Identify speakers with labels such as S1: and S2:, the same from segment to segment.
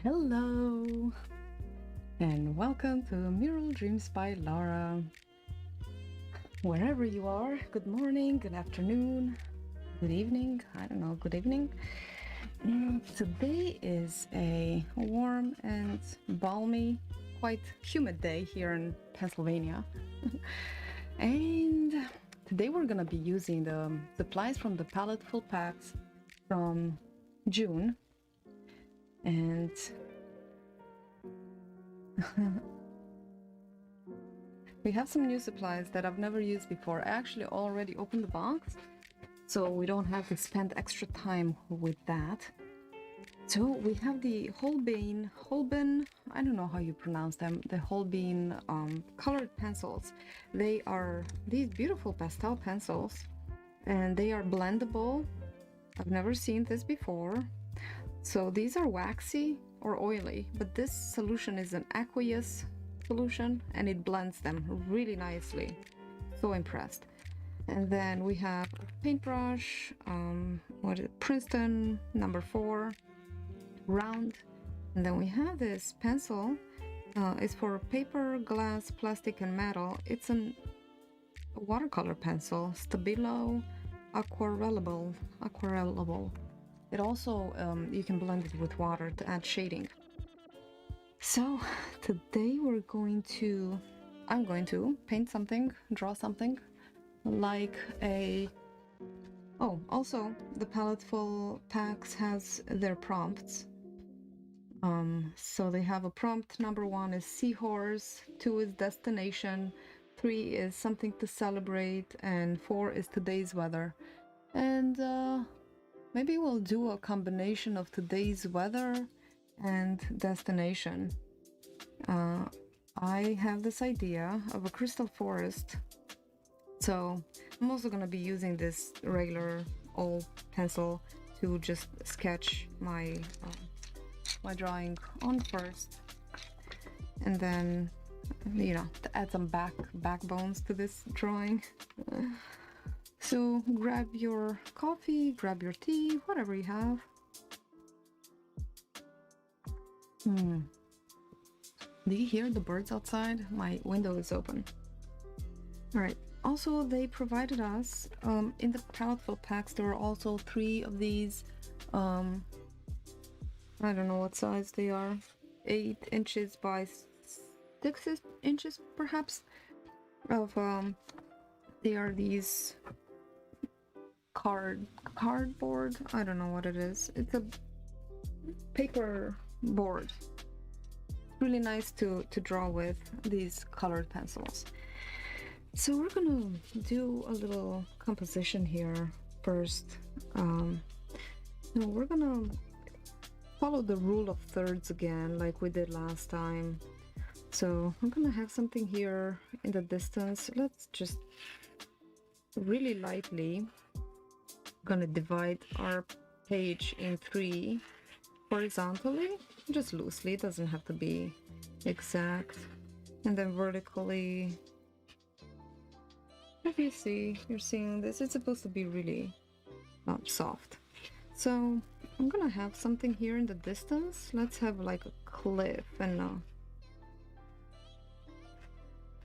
S1: Hello, and welcome to Mural Dreams by Laura. Wherever you are, good morning, good afternoon, good evening, I don't know, good evening. Today is a warm and balmy, quite humid day here in Pennsylvania. And today we're gonna be using the supplies from the Paletteful Packs from June. And we have some new supplies that I've never used before. I actually already opened the box, so we don't have to spend extra time with that. So we have the Holbein, I don't know how you pronounce them, the Holbein colored pencils. They are these beautiful pastel pencils, and they are blendable. I've never seen this before. So these are waxy or oily, but this solution is an aqueous solution and it blends them really nicely. So impressed. And then we have a paintbrush, Princeton number 4, round. And then we have this pencil. It's for paper, glass, plastic, and metal. It's a watercolor pencil, Stabilo aquarellable. It also, you can blend it with water to add shading. So today I'm going to paint something, draw something like also the Paletteful Packs has their prompts. So they have a prompt. Number 1 is seahorse, 2 is destination, 3 is something to celebrate, and 4 is today's weather. And maybe we'll do a combination of today's weather and destination. I have this idea of a crystal forest. So I'm also going to be using this regular old pencil to just sketch my my drawing on first. And then, to add some backbones to this drawing. So grab your coffee, grab your tea, whatever you have. Do you hear the birds outside? My window is open. All right. Also, they provided us, in the Paletteful Packs, there are also 3 of these, I don't know what size they are, 8 inches by 6 inches perhaps, of, they are these cardboard, I don't know what it is. It's a paper board. Really nice to draw with these colored pencils. So we're gonna do a little composition here first. We're gonna follow the rule of thirds again, like we did last time. So I'm gonna have something here in the distance. Let's just really lightly gonna divide our page in 3 horizontally, just loosely, it doesn't have to be exact, and then vertically. If you see, you're seeing this, it's supposed to be really soft. So I'm gonna have something here in the distance. Let's have like a cliff and a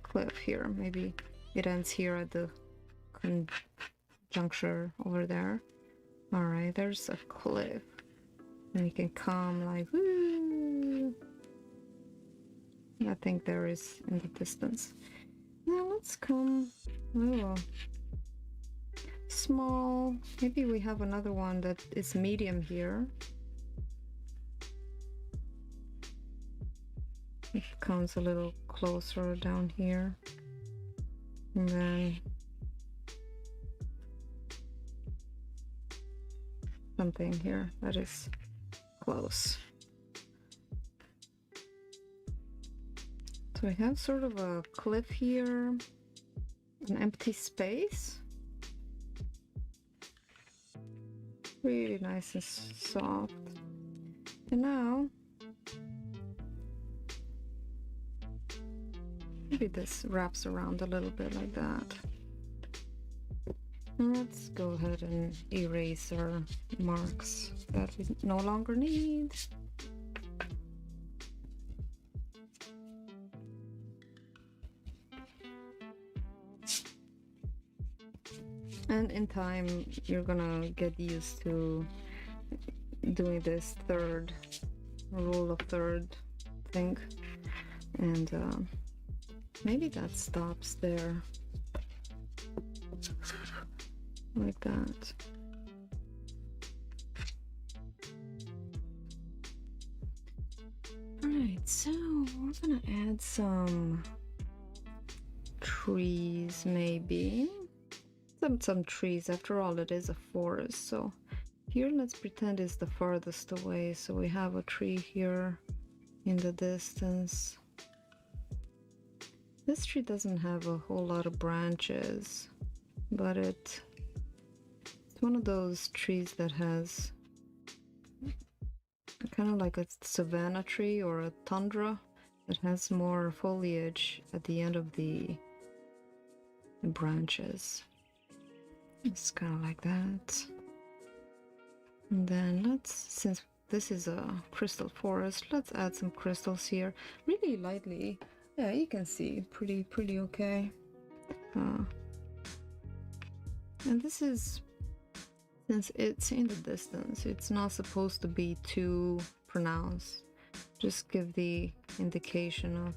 S1: cliff here. Maybe it ends here at the juncture over there. All right, there's a cliff, and you can come like, woo. I think there is in the distance. Now let's come small. Maybe we have another one that is medium here. It comes a little closer down here, and then something here that is close. So we have sort of a cliff here, an empty space. Really nice and soft. And now, maybe this wraps around a little bit like that. Let's go ahead and erase our marks that we no longer need. And in time, you're gonna get used to doing this third rule of third thing, and maybe that stops there, like that. Alright, so we're gonna add some trees, maybe. Some trees. After all, it is a forest, so here let's pretend it's the farthest away. So we have a tree here in the distance. This tree doesn't have a whole lot of branches, but it's one of those trees that has kind of like a savanna tree or a tundra that has more foliage at the end of the branches. It's kind of like that. And then let's, since this is a crystal forest, let's add some crystals here, really lightly. Yeah, you can see pretty okay. And this is, since it's in the distance, it's not supposed to be too pronounced. Just give the indication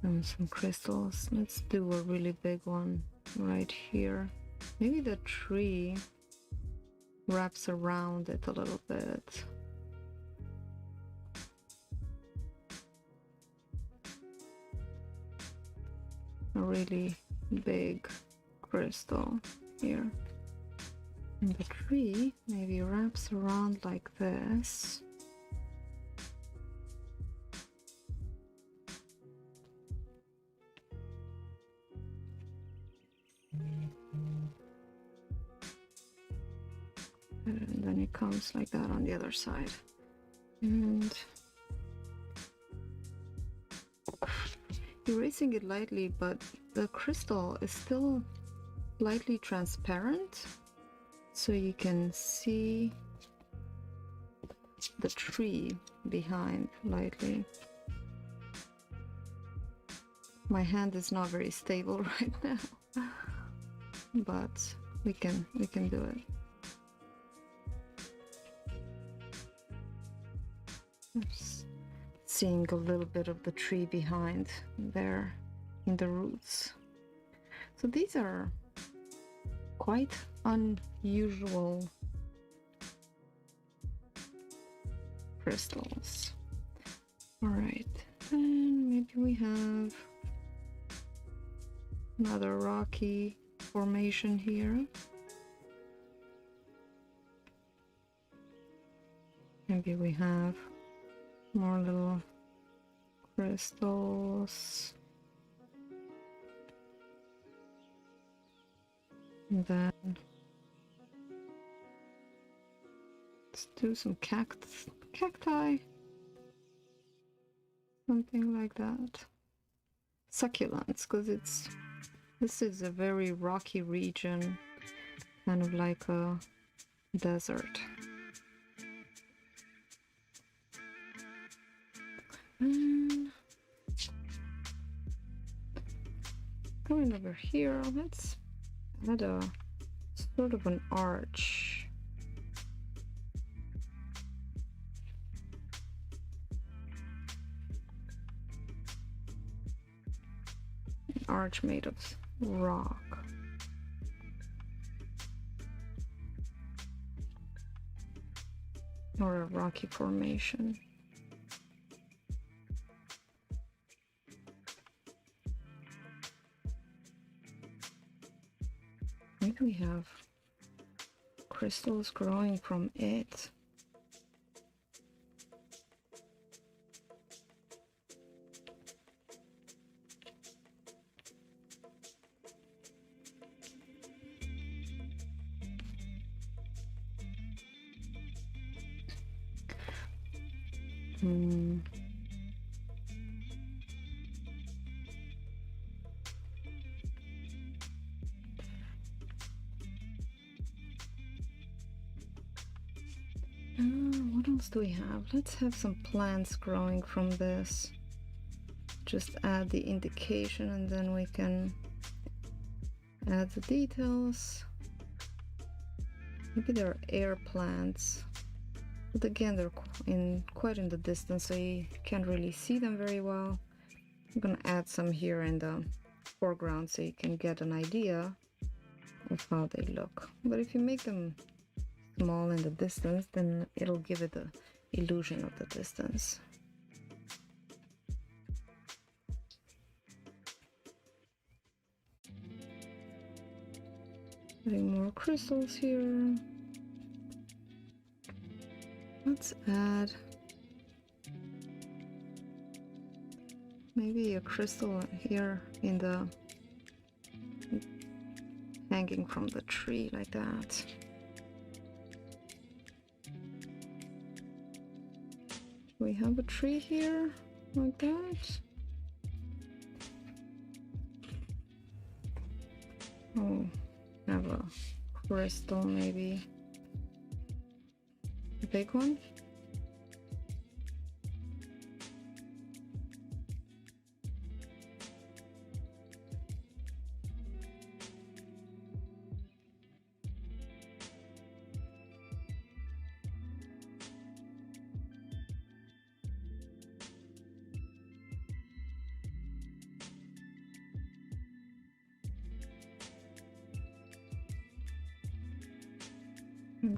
S1: of some crystals. Let's do a really big one right here. Maybe the tree wraps around it a little bit. A really big crystal here. And the tree maybe wraps around like this. And then it comes like that on the other side. And erasing it lightly, but the crystal is still lightly transparent, so you can see the tree behind lightly. My hand is not very stable right now, but we can do it. Just seeing a little bit of the tree behind there in the roots. So these are quite unusual crystals. All right, then maybe we have another rocky formation here. Maybe we have more little crystals. And then let's do some cacti. Something like that. Succulents, because this is a very rocky region, kind of like a desert. And going over here, let's add a sort of an arch. An arch made of rock. Or a rocky formation. Maybe we have crystals growing from it. What else do we have? Let's have some plants growing from this. Just add the indication and then we can add the details. Maybe they're air plants, but again, they're quite in the distance, so you can't really see them very well. I'm gonna add some here in the foreground so you can get an idea of how they look. But if you make them small in the distance, then it'll give it the illusion of the distance. Adding more crystals here. Let's add maybe a crystal here in the hanging from the tree like that. We have a tree here like that. Oh, have a crystal maybe. A big one.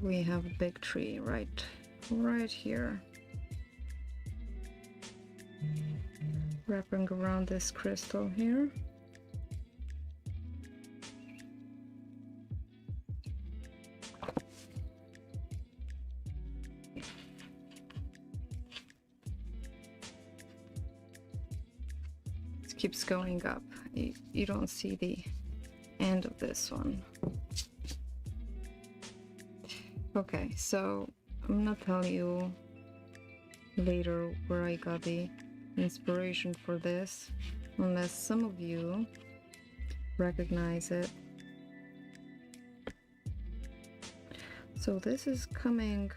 S1: We have a big tree right here, wrapping around this crystal here. It keeps going up. You don't see the end of this one. Okay, so I'm gonna tell you later where I got the inspiration for this, unless some of you recognize it. So this is coming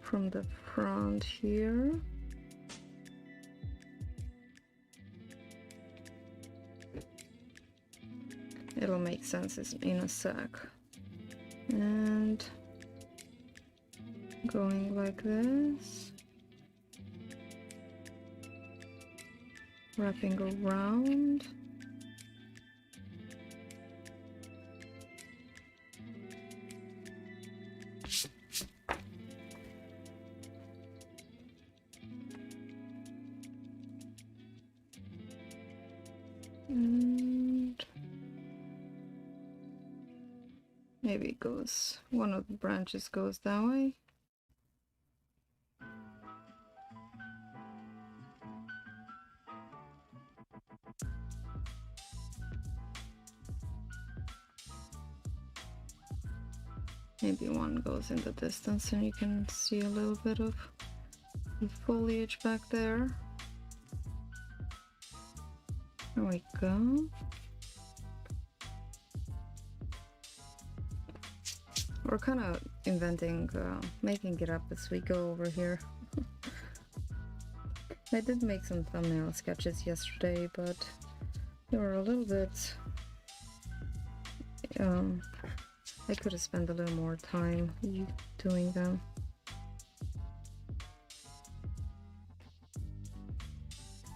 S1: from the front here. It'll make sense in a sec. And going like this, wrapping around. And maybe it goes, one of the branches goes that way. Maybe one goes in the distance and you can see a little bit of the foliage back there. There we go. We're kind of inventing, making it up as we go over here. I did make some thumbnail sketches yesterday, but they were a little bit... I could have spent a little more time doing them.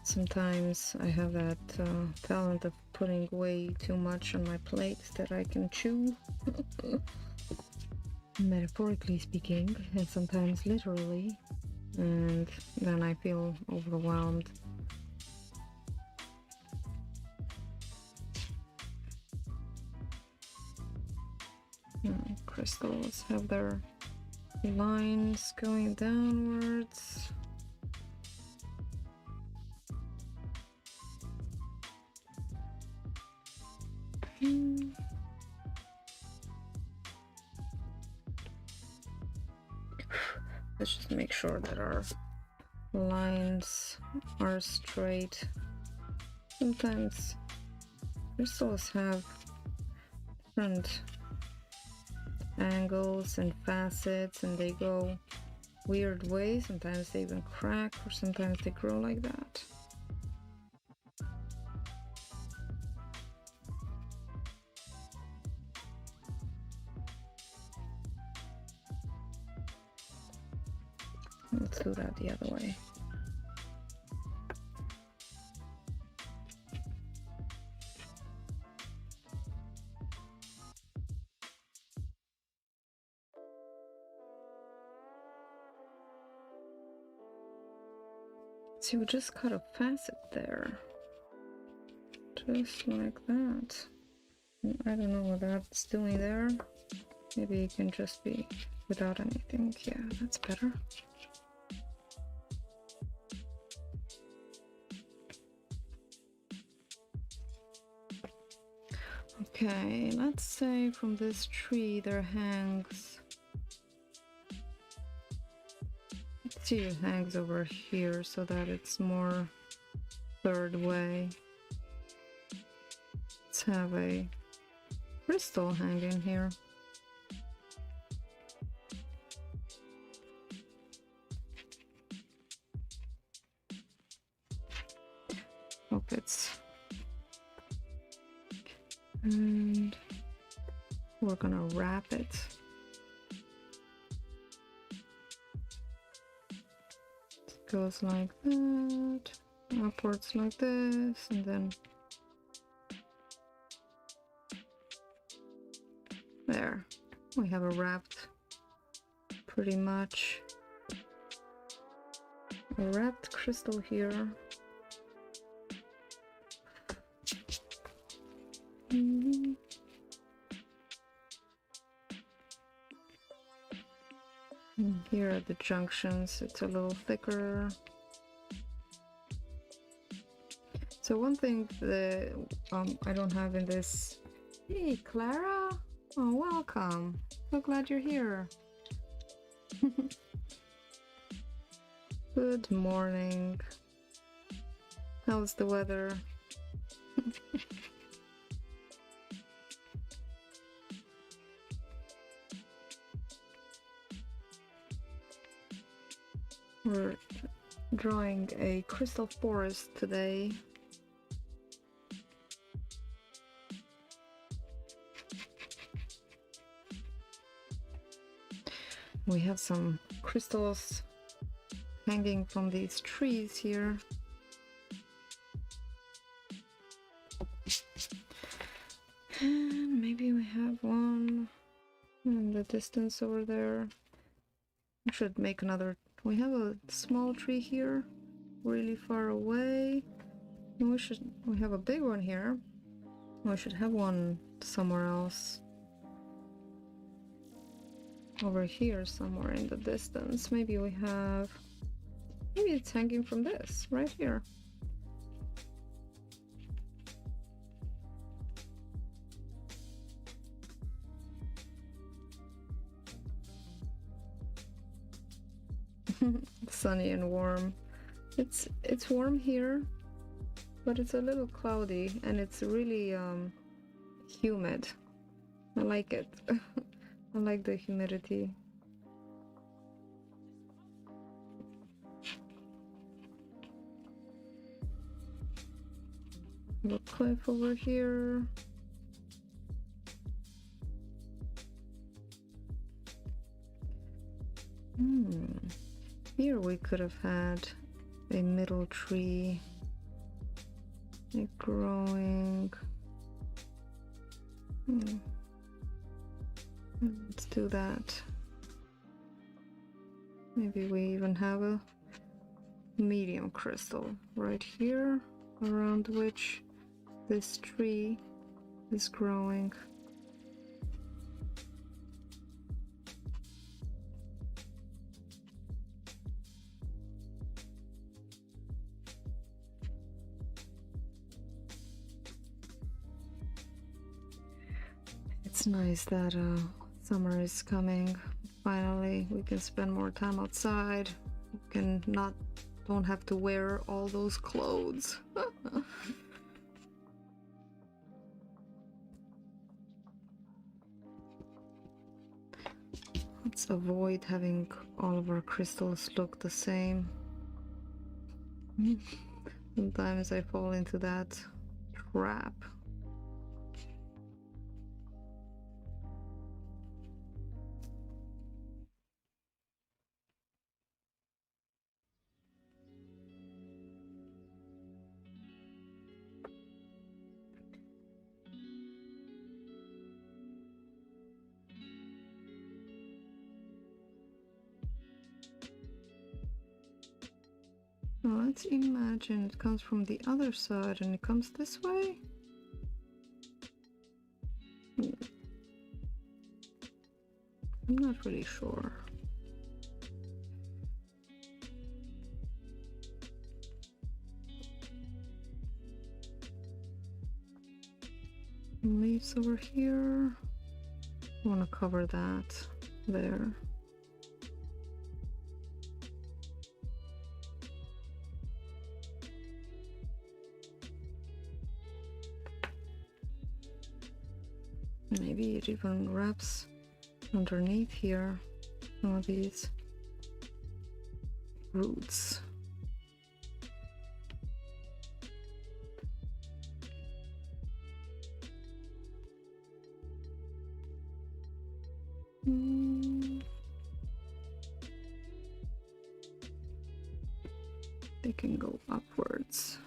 S1: Sometimes I have that talent of putting way too much on my plate that I can chew. Metaphorically speaking, and sometimes literally, and then I feel overwhelmed. Crystals have their lines going downwards. Let's just make sure that our lines are straight. Sometimes crystals have different angles and facets, and they go weird ways. Sometimes they even crack, or sometimes they grow like that. Let's do that the other way. So we just cut a facet there. Just like that. I don't know what that's doing there. Maybe it can just be without anything. Yeah, that's better. Okay, let's say from this tree there hangs... Let's see, it hangs over here so that it's more third way. Let's have a crystal hanging here. Hope it's... And we're gonna wrap it. It goes like that, upwards like this, and then there. We have a wrapped, pretty much a wrapped crystal here. And here at the junctions, it's a little thicker. So one thing that I don't have in this... Hey, Clara! Oh, welcome! So glad you're here. Good morning. How's the weather? We're drawing a crystal forest today. We have some crystals hanging from these trees here. And maybe we have one in the distance over there. We should make another. We have a small tree here, really far away. And we have a big one here. We should have one somewhere else. Over here somewhere in the distance. Maybe it's hanging from this right here. Sunny and warm. It's warm here, but it's a little cloudy and it's really humid. I like it. I like the humidity. A cliff over here. Here we could have had a middle tree, like growing. Let's do that. Maybe we even have a medium crystal right here, around which this tree is growing. It's nice that summer is coming. Finally, we can spend more time outside. We don't have to wear all those clothes. Let's avoid having all of our crystals look the same. Sometimes I fall into that trap. let's imagine it comes from the other side and it comes this way. I'm not really sure. Leaves over here. I want to cover that there. Maybe it even wraps underneath here some of these roots. They can go upwards.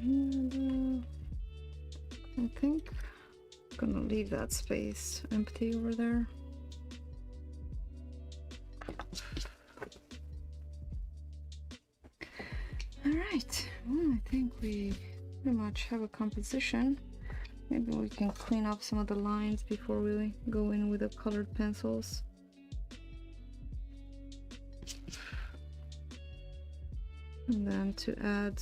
S1: And I think I'm gonna leave that space empty over there. All right, well, I think we pretty much have a composition. Maybe we can clean up some of the lines before we go in with the colored pencils. And then to add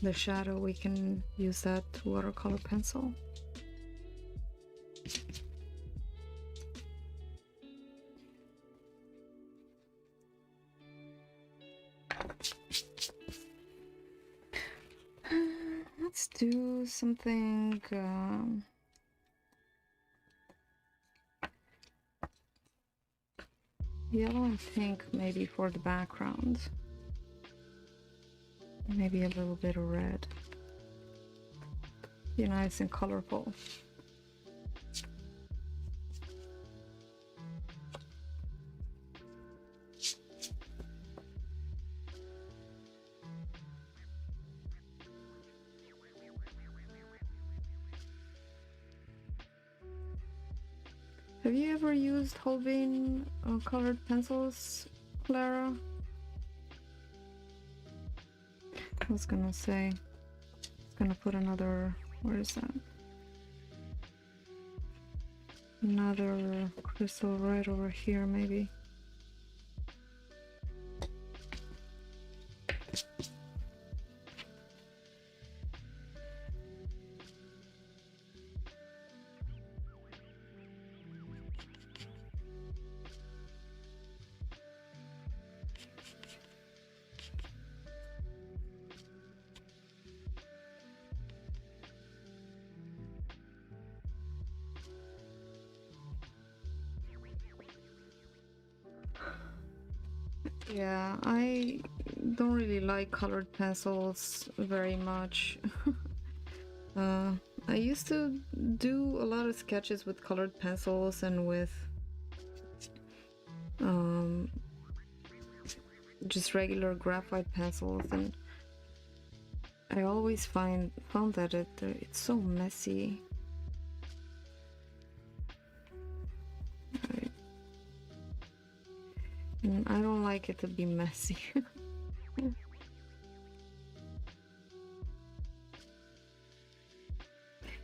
S1: the shadow, we can use that watercolor pencil. Let's do something yellow and pink maybe for the background. Maybe a little bit of red. Be nice and colorful. Have you ever used Holbein colored pencils, Clara? I was gonna say, it's gonna put another, where is that? Another crystal right over here, maybe. Yeah, I don't really like colored pencils very much. I used to do a lot of sketches with colored pencils and with just regular graphite pencils, and I always found that it's so messy. And I don't like it to be messy.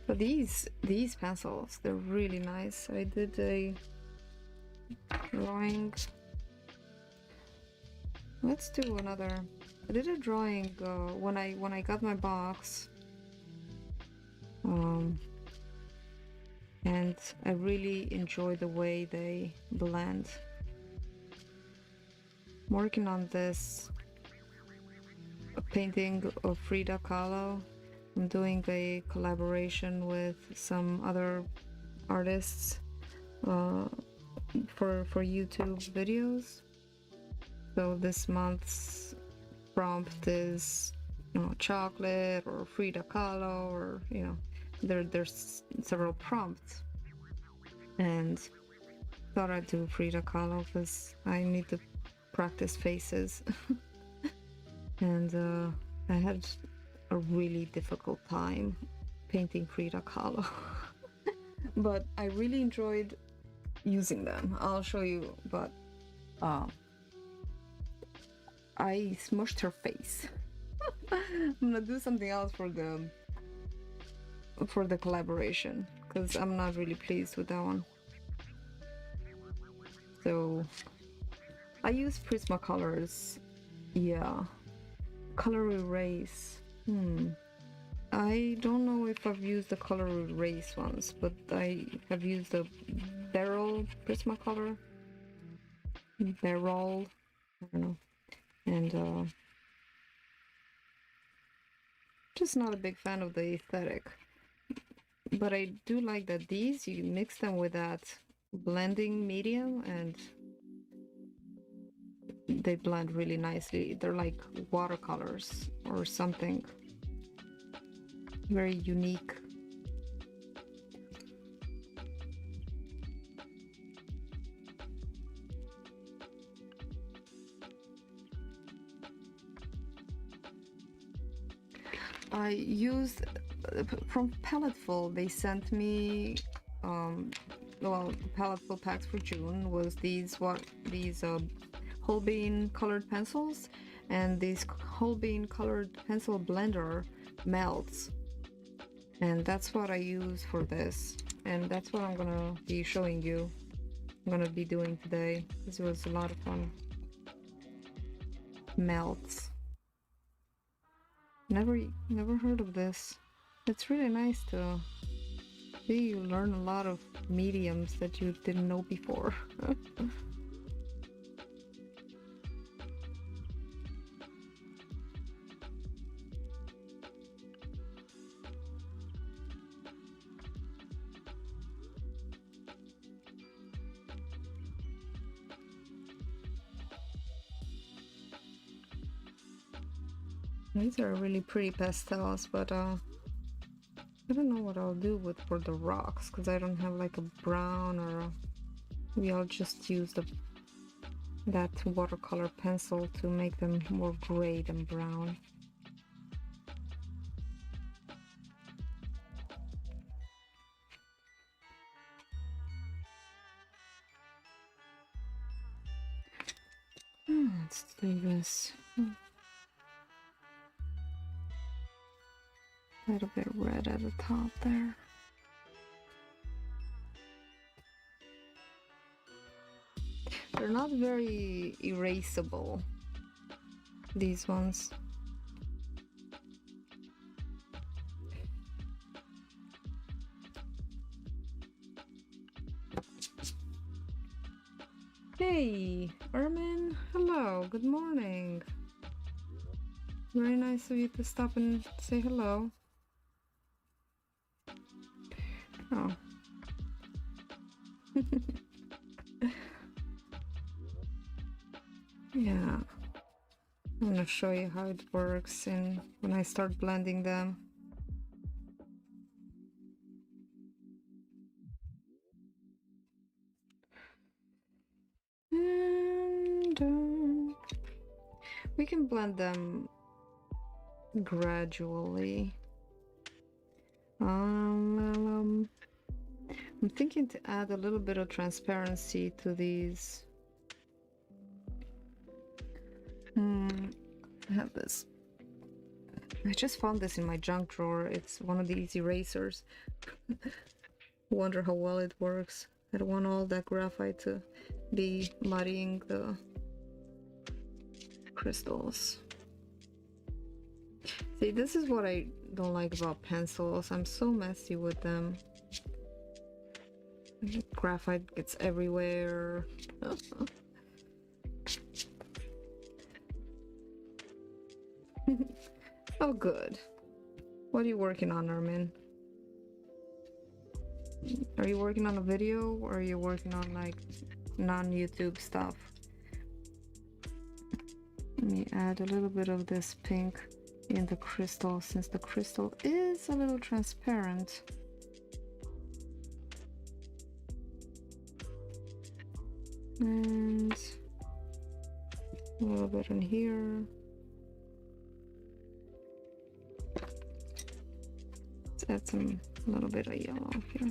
S1: But these pencils, they're really nice. I did a drawing. Let's do another. I did a drawing when I got my box. And I really enjoy the way they blend. I'm working on this painting of Frida Kahlo. I'm doing a collaboration with some other artists for YouTube videos. So this month's prompt is, chocolate or Frida Kahlo, or there's several prompts, and thought I'd do Frida Kahlo because I need to practice faces. And I had a really difficult time painting Frida Kahlo. But I really enjoyed using them. I'll show you, but I smushed her face. I'm gonna do something else for the collaboration because I'm not really pleased with that one. So I use Prismacolors. Yeah, color erase. I don't know if I've used the color erase ones, but I have used the barrel Prismacolor. Barrel, I don't know. And just not a big fan of the aesthetic. But I do like that these, you mix them with that blending medium and they blend really nicely. They're like watercolors or something very unique. I used from Paletteful. They sent me well, Paletteful Packs for June was these Holbein colored pencils, and this Holbein colored pencil blender melts, and that's what I use for this, and that's what I'm gonna be showing you. I'm gonna be doing today because it was a lot of fun. Melts. Never heard of this. It's really nice to see you learn a lot of mediums that you didn't know before. These are really pretty pastels, but I don't know what I'll do for the rocks because I don't have like a brown or maybe I'll just use that watercolor pencil to make them more gray than brown. Let's do this. A little bit red at the top there. They're not very erasable, these ones. Hey, Ermin, hello, good morning. Very nice of you to stop and say hello. Oh. Yeah. I'm gonna show you how it works when I start blending them. And we can blend them gradually. I'm thinking to add a little bit of transparency to these. I have this. I just found this in my junk drawer. It's one of these erasers. Wonder how well it works. I don't want all that graphite to be muddying the crystals. See, this is what I don't like about pencils. I'm so messy with them. Graphite gets everywhere. Oh, good. What are you working on, Ermin? Are you working on a video or are you working on like non-YouTube stuff? Let me add a little bit of this pink in the crystal since the crystal is a little transparent. And a little bit in here. some a little bit of yellow here.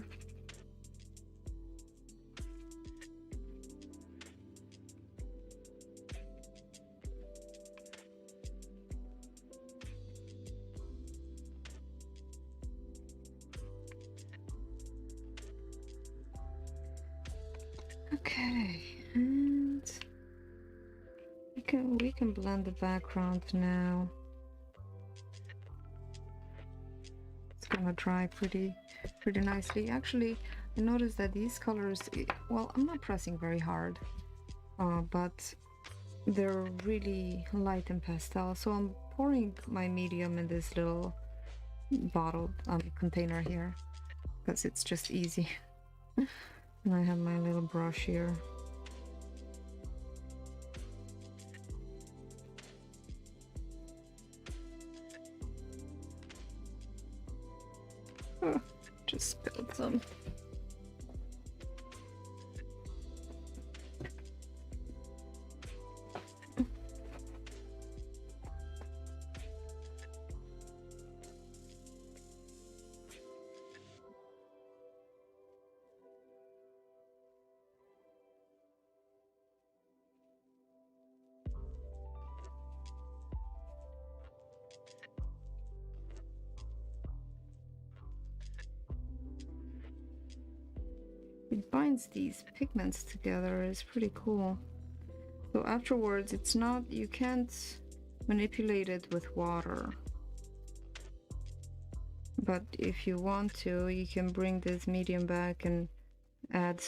S1: Okay, and we can blend the background now. It's gonna dry pretty nicely. Actually, I noticed that these colors, well, I'm not pressing very hard, but they're really light and pastel. So I'm pouring my medium in this little bottle container here because it's just easy. And I have my little brush here. Oh, just spilled some. It binds these pigments together, is pretty cool. So afterwards, it's not, you can't manipulate it with water. But if you want to, you can bring this medium back and add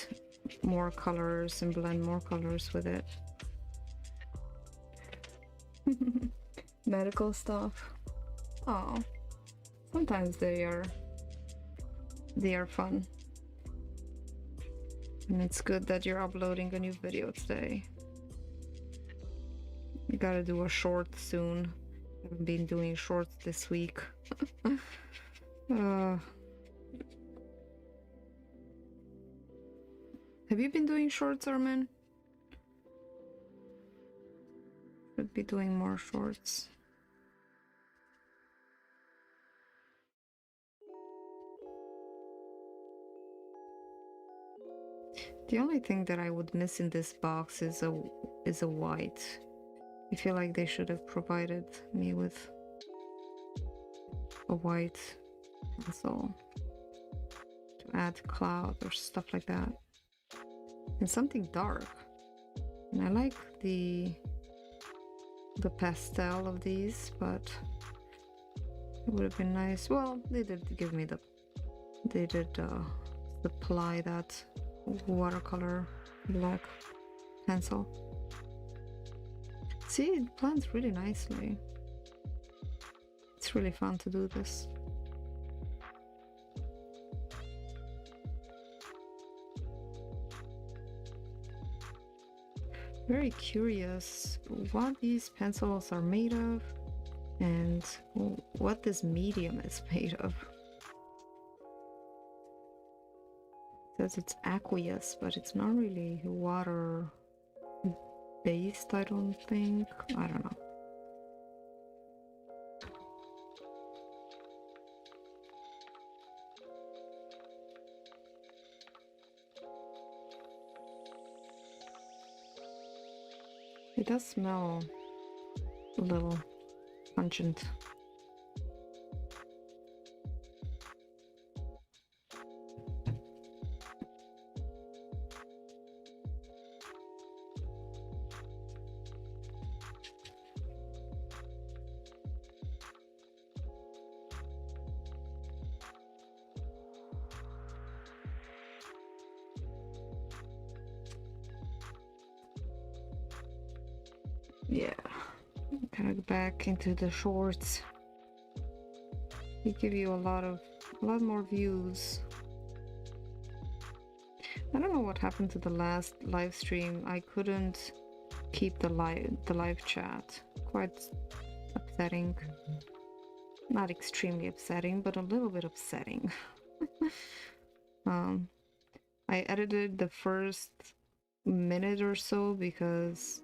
S1: more colors and blend more colors with it. Medical stuff. Oh, sometimes they are fun. And it's good that you're uploading a new video today. You gotta do a short soon. I haven't been doing shorts this week. Have you been doing shorts, Armin? Should be doing more shorts. The only thing that I would miss in this box is a white. I feel like they should have provided me with a white pencil to add cloud or stuff like that. And something dark. And I like the pastel of these, but it would have been nice. Well, they did give me they did supply that watercolor black pencil. See, it blends really nicely. It's really fun to do this. Very curious what these pencils are made of and what this medium is made of. It says it's aqueous, but it's not really water based, I don't think. I don't know. It does smell a little pungent. Yeah, gotta go back into the shorts. They give you a lot more views. I don't know what happened to the last live stream. I couldn't keep the live chat. Quite upsetting. Not extremely upsetting, but a little bit upsetting. I edited the first minute or so because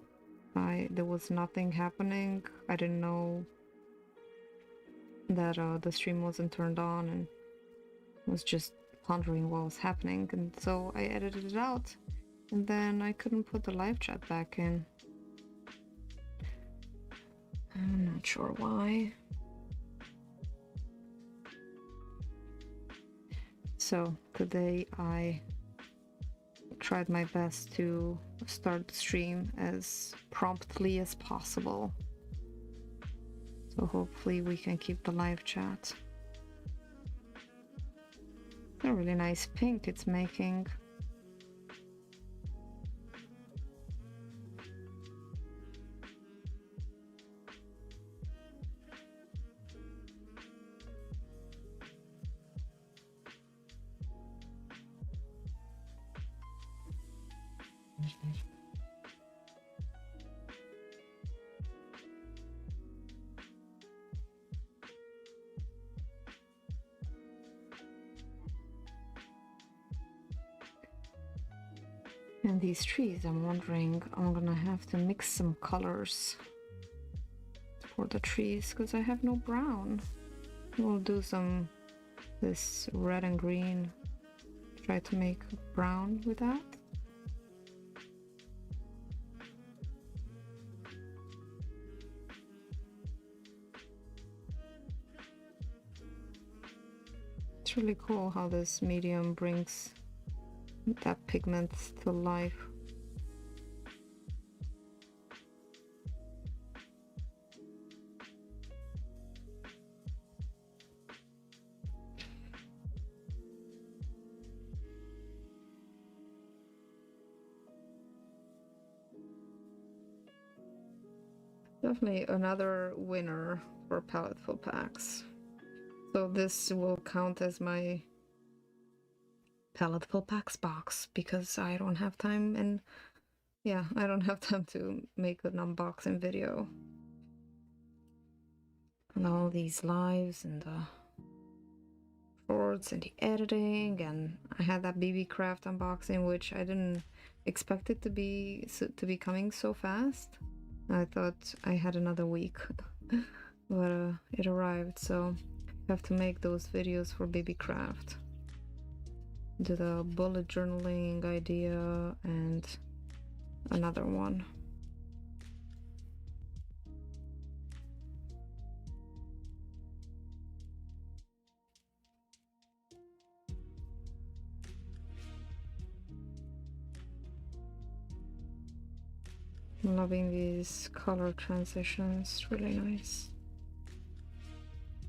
S1: there was nothing happening. I didn't know that the stream wasn't turned on, and was just pondering what was happening, and so I edited it out, and then I couldn't put the live chat back in. I'm not sure why. So today I tried my best to start the stream as promptly as possible. So hopefully we can keep the live chat. A really nice pink it's making. And these trees, I'm wondering, I'm gonna have to mix some colors for the trees because I have no brown. We'll do this red and green, try to make brown with that. It's really cool how this medium brings that pigment to life. Definitely another winner for Paletteful Packs. So this will count as my Paletteful Packs box because I don't have time, and yeah, I don't have time to make an unboxing video. And all these lives and the shorts and the editing, and I had that BB Craft unboxing, which I didn't expect it to be coming so fast. I thought I had another week, but it arrived, so I have to make those videos for BB Craft. Do the bullet journaling idea and another one. I'm loving these color transitions, really nice.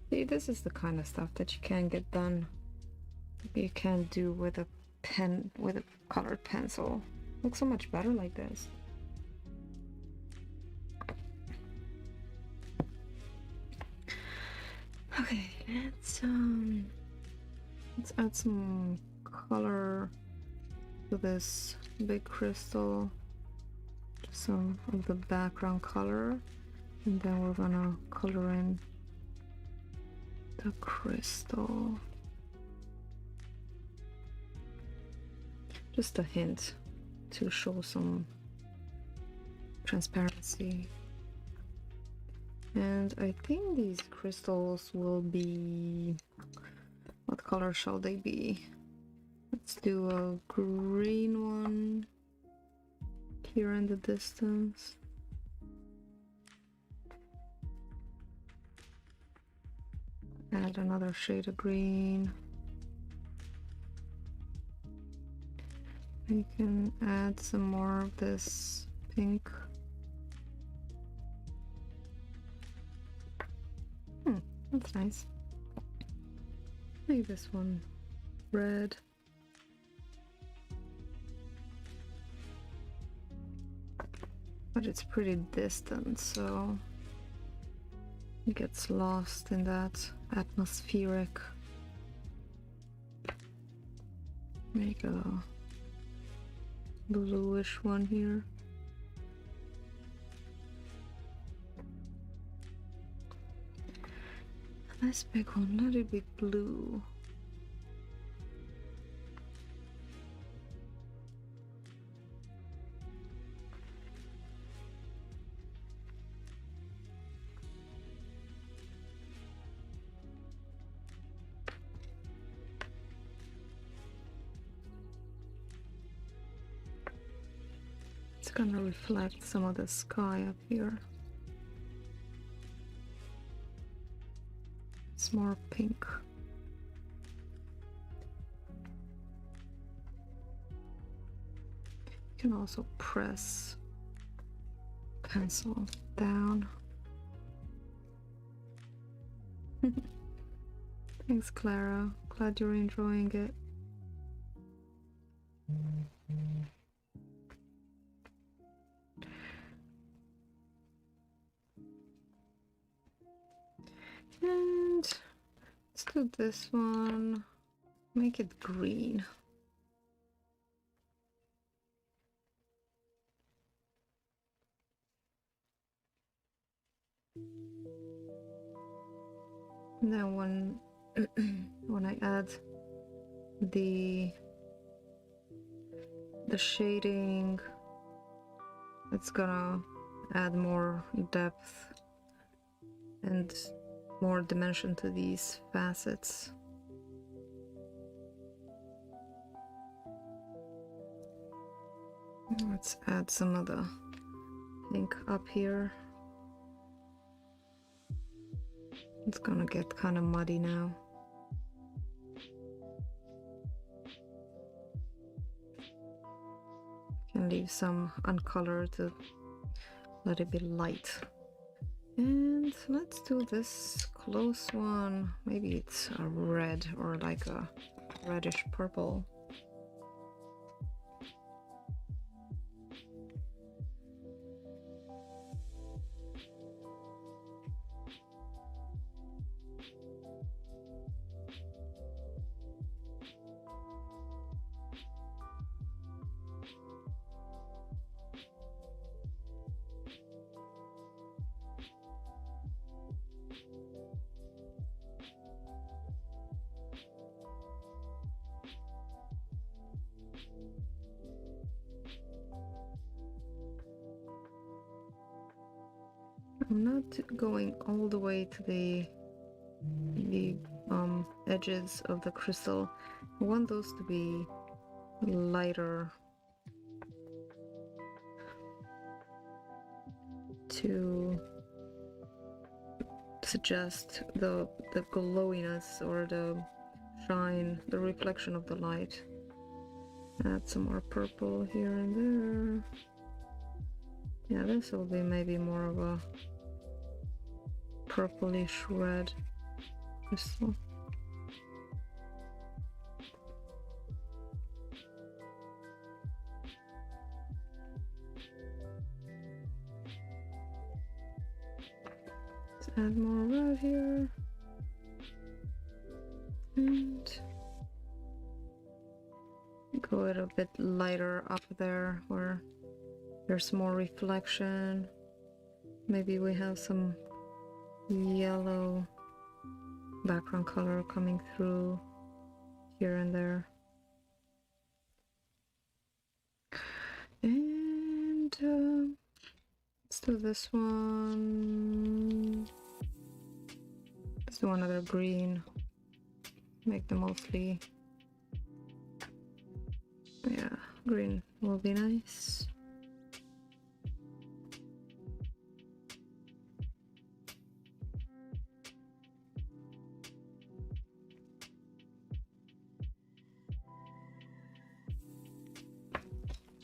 S1: See, this is the kind of stuff that you can get done. You can't do with a pen, with a colored pencil. Looks so much better like this. Okay, let's add some color to this big crystal. Some of the background color, and then we're gonna color in the crystal. Just a hint to show some transparency. And I think these crystals will be, what color shall they be? Let's do a green one here in the distance. Add another shade of green. We can add some more of this pink. That's nice. Maybe this one red. But it's pretty distant, so it gets lost in that atmospheric. Make a bluish one here. Nice big one, let it be blue. It's gonna reflect some of the sky up here. It's more pink. You can also press pencil down. Thanks, Clara. Glad you're enjoying it. And let's do this one. Make it green. And then when I add the shading, it's gonna add more depth and more dimension to these facets. Let's add some of the pink up here. It's gonna get kind of muddy now. Can leave some uncolored to let it be light. And let's do this close one. Maybe it's a red or like a reddish purple. I'm not going all the way to the edges of the crystal. I want those to be lighter to suggest the glowiness or the shine, the reflection of the light. Add some more purple here and there. Yeah, this will be maybe more of a purplish red crystal. Let's add more red here. And go it a bit lighter up there where there's more reflection. Maybe we have some yellow background color coming through here and there. And let's do this one. Let's do another green. Make them mostly, yeah, green will be nice.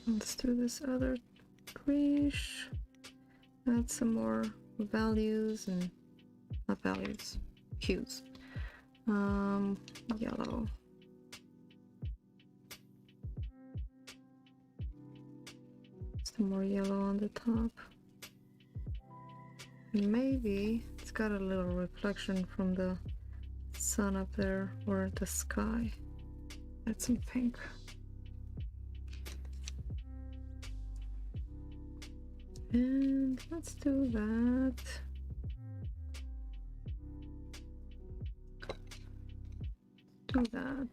S1: Let's do this other greenish. Add some more values and not values, hues. Yellow. Some more yellow on the top. Maybe it's got a little reflection from the sun up there or the sky. Add some pink. And let's do that. Do that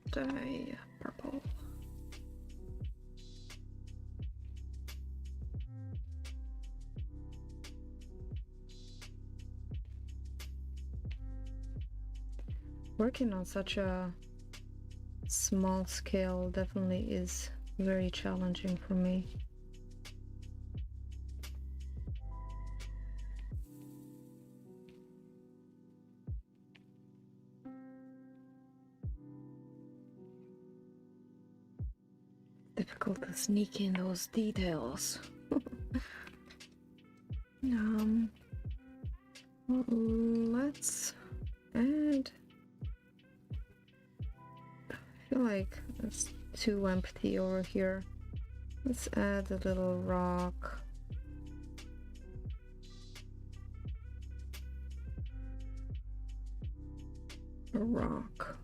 S1: purple. Working on such a small scale definitely is very challenging for me. difficult to sneak in those details. Let's add. I feel like it's too empty over here. Let's add a little rock. A rock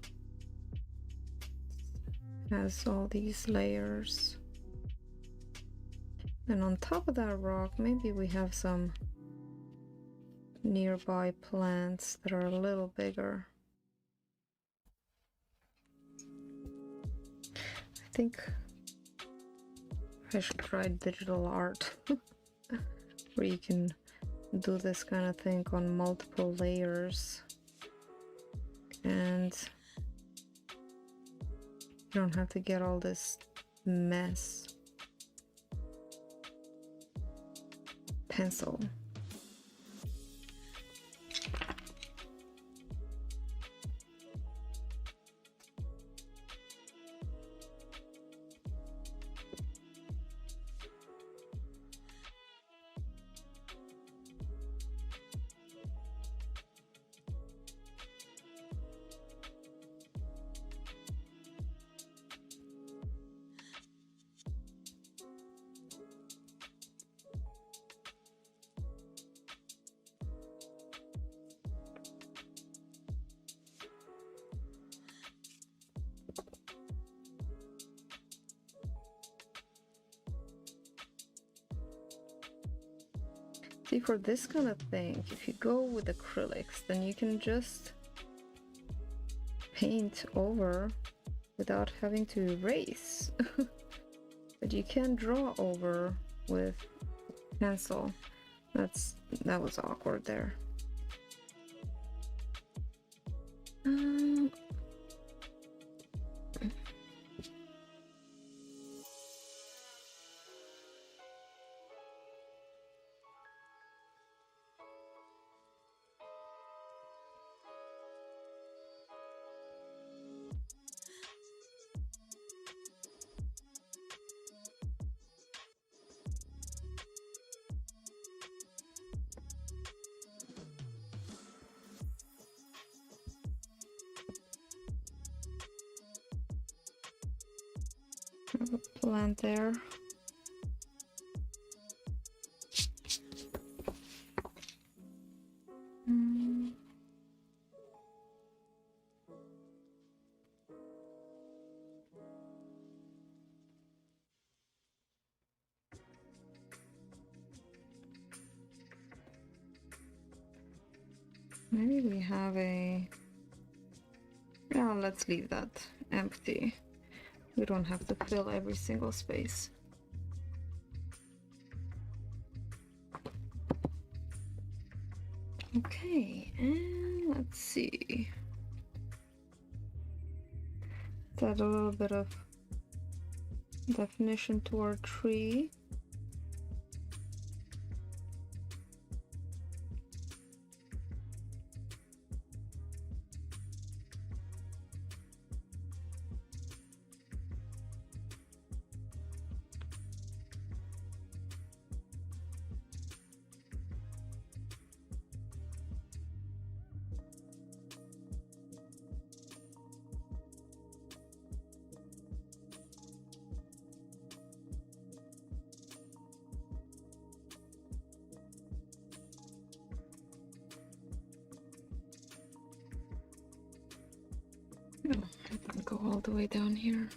S1: has all these layers, and on top of that rock maybe we have some nearby plants that are a little bigger. I think I should try digital art where you can do this kind of thing on multiple layers and you don't have to get all this mess. Pencil. See, for this kind of thing, if you go with acrylics, then you can just paint over without having to erase. But you can draw over with pencil. That was awkward there. Have a plant there. Maybe we have a... Yeah, let's leave that empty. We don't have to fill every single space. Okay, and let's see. Let's add a little bit of definition to our tree. Oh, I didn't go all the way down here.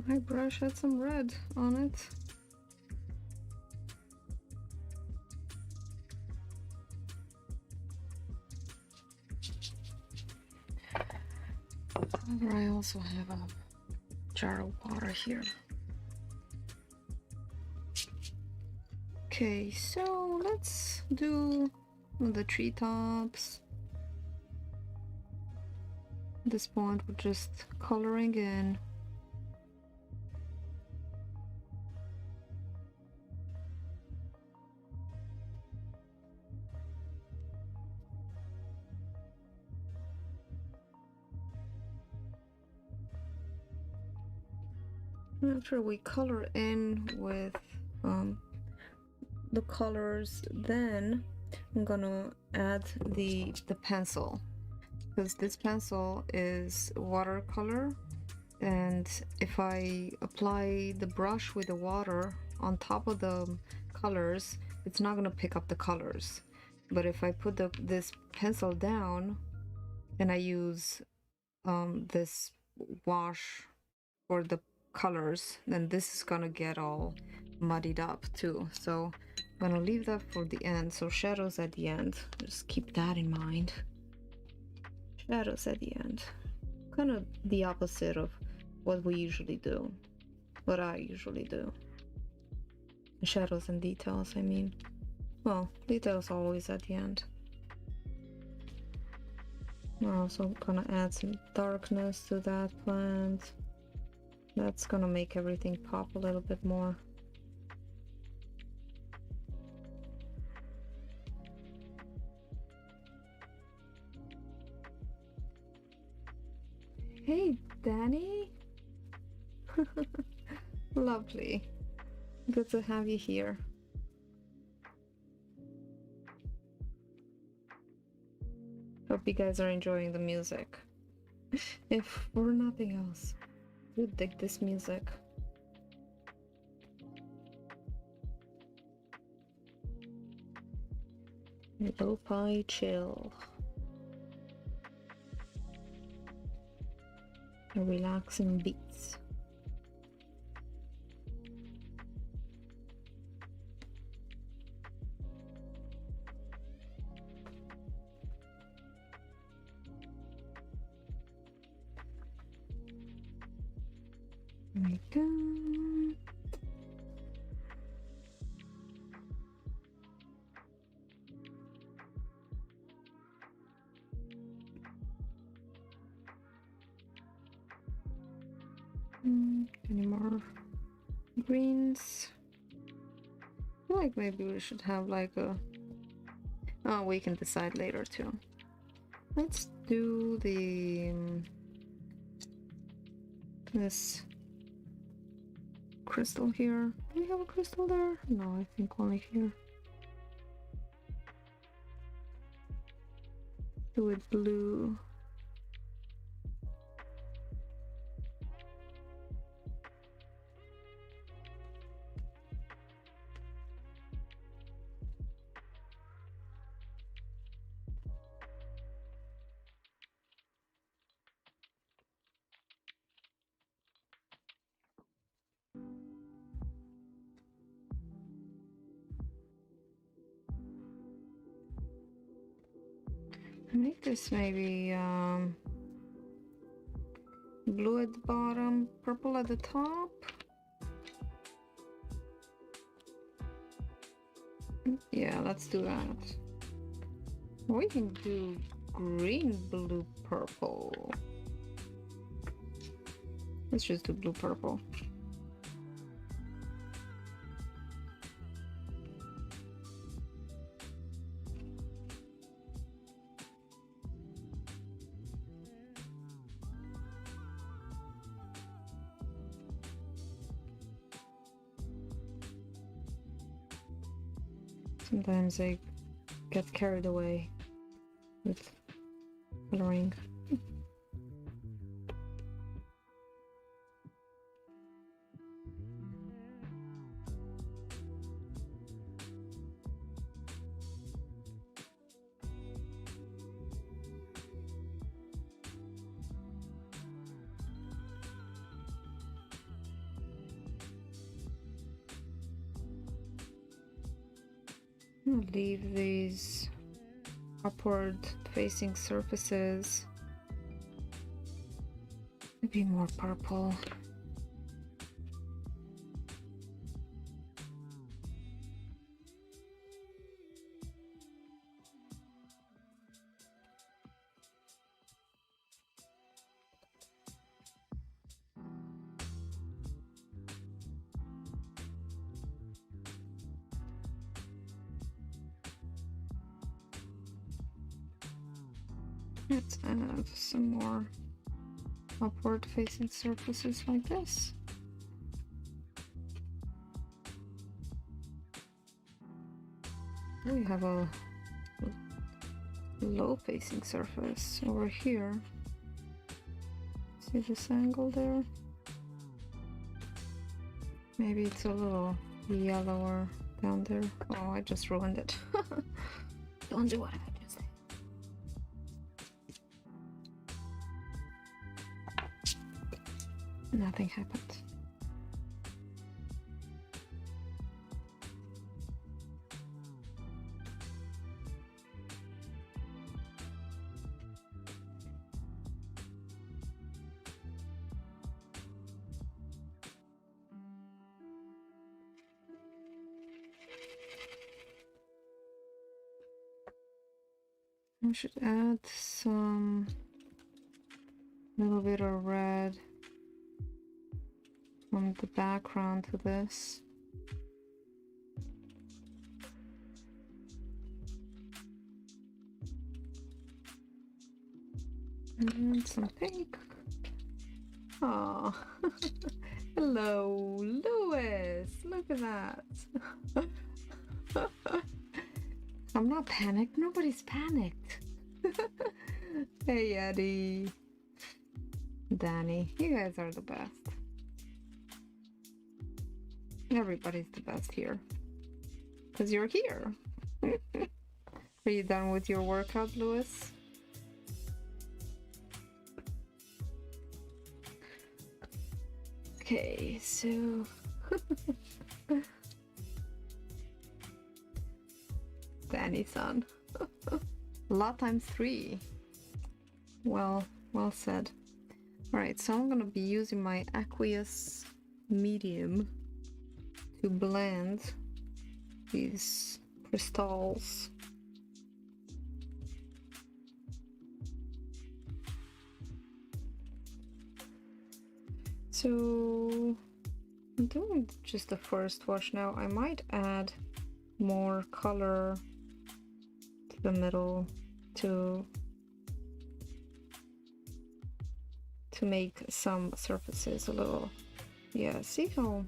S1: My brush had some red on it. I also have a jar of water here. Okay, so let's do the treetops. At this point, we're just coloring in. After we color in with the colors, then I'm gonna add the pencil, because this pencil is watercolor, and if I apply the brush with the water on top of the colors, it's not gonna pick up the colors. But if I put this pencil down and I use this wash for the colors, then this is gonna get all muddied up too. So I'm gonna leave that for the end. So shadows at the end, just keep that in mind. Shadows at the end, kind of the opposite of what we usually do, what I usually do. Shadows and details, I mean. Well, details always at the end. We're also gonna add some darkness to that plant. That's gonna make everything pop a little bit more. Hey, Danny. Lovely. Good to have you here. Hope you guys are enjoying the music. If for nothing else, you dig this music. Lo-fi chill. Relaxing beats. There we go. Any more greens? I feel like maybe we should have like a... Oh, we can decide later too. Let's do the... this crystal here. Do we have a crystal there? No, I think only here. Do it blue. Make this maybe blue at the bottom, purple at the top. Yeah, let's do that. We can do green, blue, purple. Let's just do blue, purple. Sometimes I get carried away with coloring. Leave these upward facing surfaces. Maybe more purple. Let's add some more upward facing surfaces like this. We have a low facing surface over here. See this angle there? Maybe it's a little yellower down there. Oh, I just ruined it. Don't do what I just did. Nothing happened. I should add some little bit of red from the background to this. And some pink. Oh, hello, Lewis. Look at that. I'm not panicked. Nobody's panicked. Hey, Eddie. Danny, you guys are the best. Everybody's the best here. Because you're here. Are you done with your workout, Lewis? Okay, so... Danny-san. Lot times 3. Well said. Alright, so I'm gonna be using my aqueous medium to blend these crystals. So I'm doing just the first wash now. I might add more color to the middle to make some surfaces a little, yeah, see how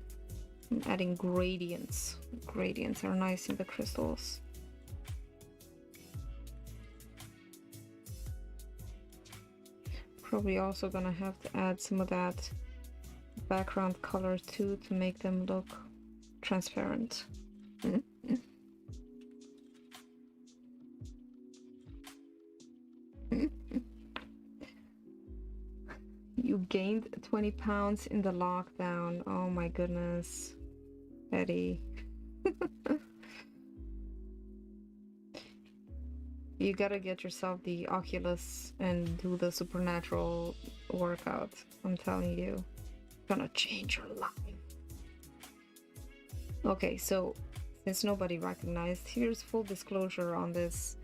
S1: I'm adding gradients. Gradients are nice in the crystals. Probably also gonna have to add some of that background color too to make them look transparent. You gained 20 pounds in the lockdown. Oh my goodness, Eddie. You gotta get yourself the Oculus and do the supernatural workout. I'm telling you, it's gonna change your life. Okay, so since nobody recognized, here's full disclosure on this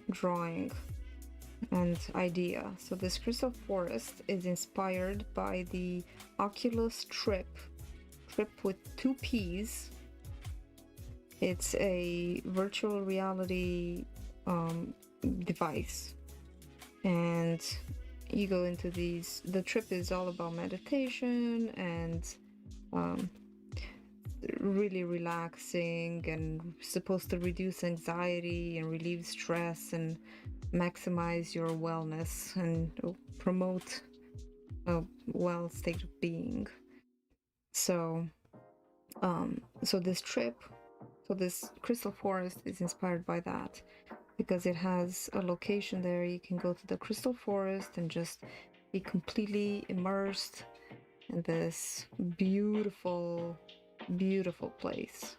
S1: drawing and idea. So this crystal forest is inspired by the Oculus Trip with 2 P's. It's a virtual reality device, and you go into these. The trip is all about meditation and really relaxing, and supposed to reduce anxiety and relieve stress and maximize your wellness and promote a well state of being. So this trip, so this crystal forest is inspired by that, because it has a location there. You can go to the crystal forest and just be completely immersed in this beautiful place.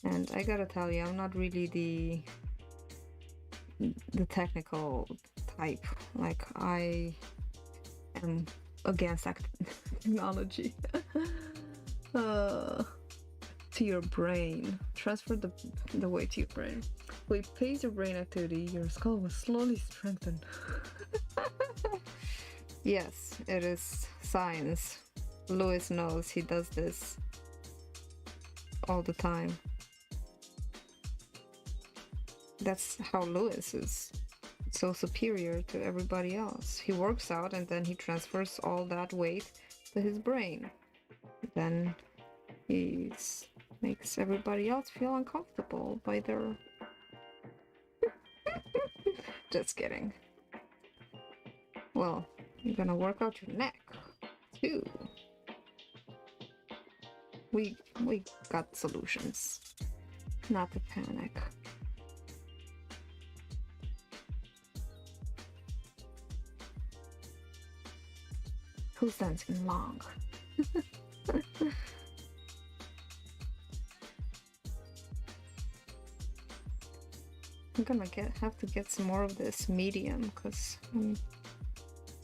S1: And I gotta tell you, I'm not really the technical type. Like, I am against technology. To your brain. Transfer the weight to your brain. When it pays your brain activity, your skull will slowly strengthen. Yes, it is science. Lewis knows, he does this all the time. That's how Lewis is so superior to everybody else. He works out and then he transfers all that weight to his brain. Then He makes everybody else feel uncomfortable by their... Just kidding. Well, you're gonna work out your neck, too. We got solutions. Not to panic. Who's dancing long? I'm gonna have to get some more of this medium because I'm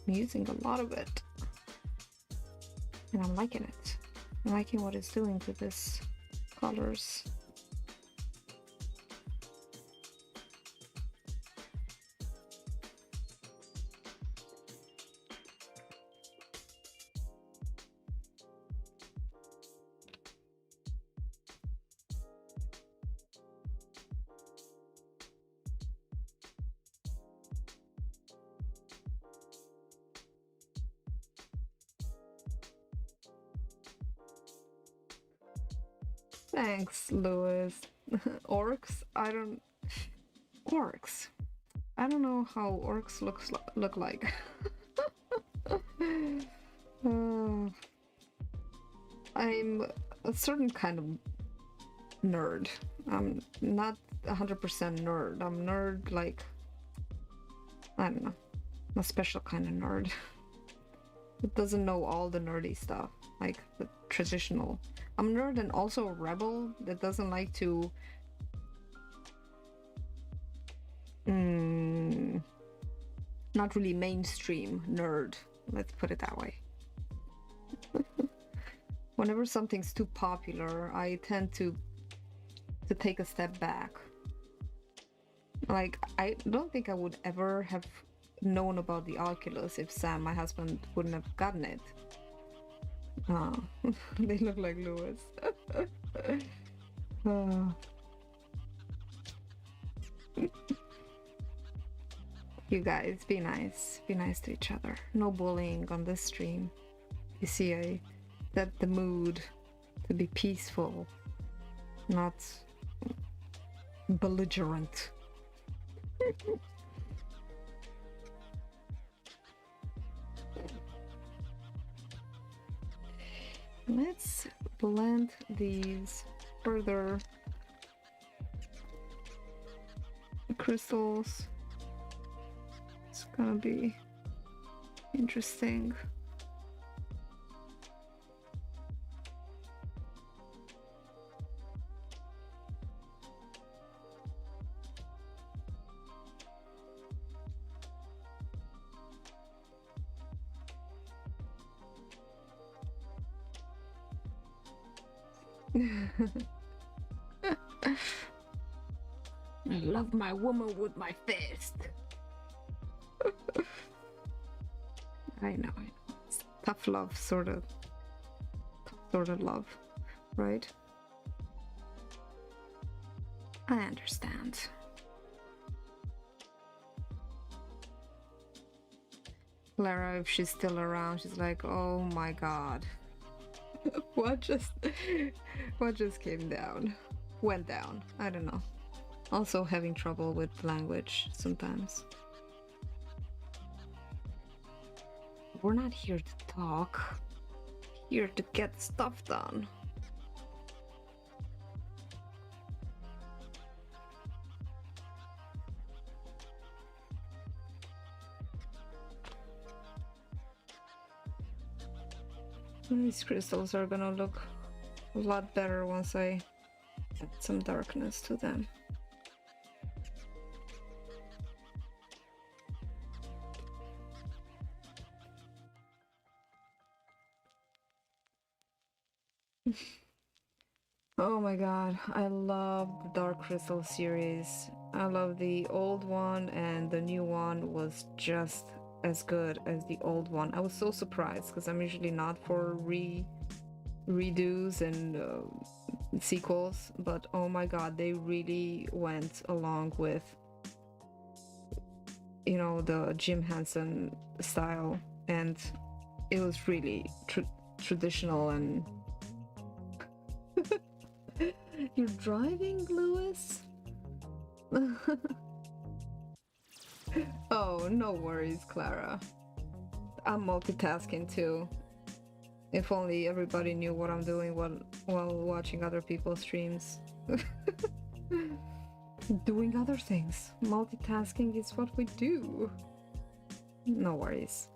S1: using a lot of it. And I'm liking it. I'm liking what it's doing to this colors. Thanks, Lewis. Orcs? Orcs. I don't know how orcs look like. I'm a certain kind of nerd. I'm not 100% nerd. I'm nerd like, I don't know, a special kind of nerd. It doesn't know all the nerdy stuff, like the traditional. I'm a nerd and also a rebel that doesn't like to not really mainstream nerd, let's put it that way. Whenever something's too popular, I tend to take a step back. Like, I don't think I would ever have known about the Oculus if Sam, my husband, wouldn't have gotten it. They look like Lewis. You guys, be nice. Be nice to each other. No bullying on this stream. You see, I set the mood to be peaceful, not belligerent. Let's blend these further. The crystals. It's gonna be interesting. I love my woman with my fist. I know. It's tough love, sort of love, right? I understand. Clara, if she's still around, she's like, oh my god. What just came down? Went down. I don't know. Also having trouble with language sometimes. We're not here to talk. Here to get stuff done. These crystals are gonna look a lot better once I add some darkness to them. Oh my god, I love the Dark Crystal series. I love the old one, and the new one was just as good as the old one. I was so surprised because I'm usually not for redos and sequels, but oh my god, they really went along with, you know, the Jim Henson style, and it was really traditional and You're driving, Lewis? Oh, no worries, Clara. I'm multitasking too. If only everybody knew what I'm doing while watching other people's streams. Doing other things. Multitasking is what we do. No worries.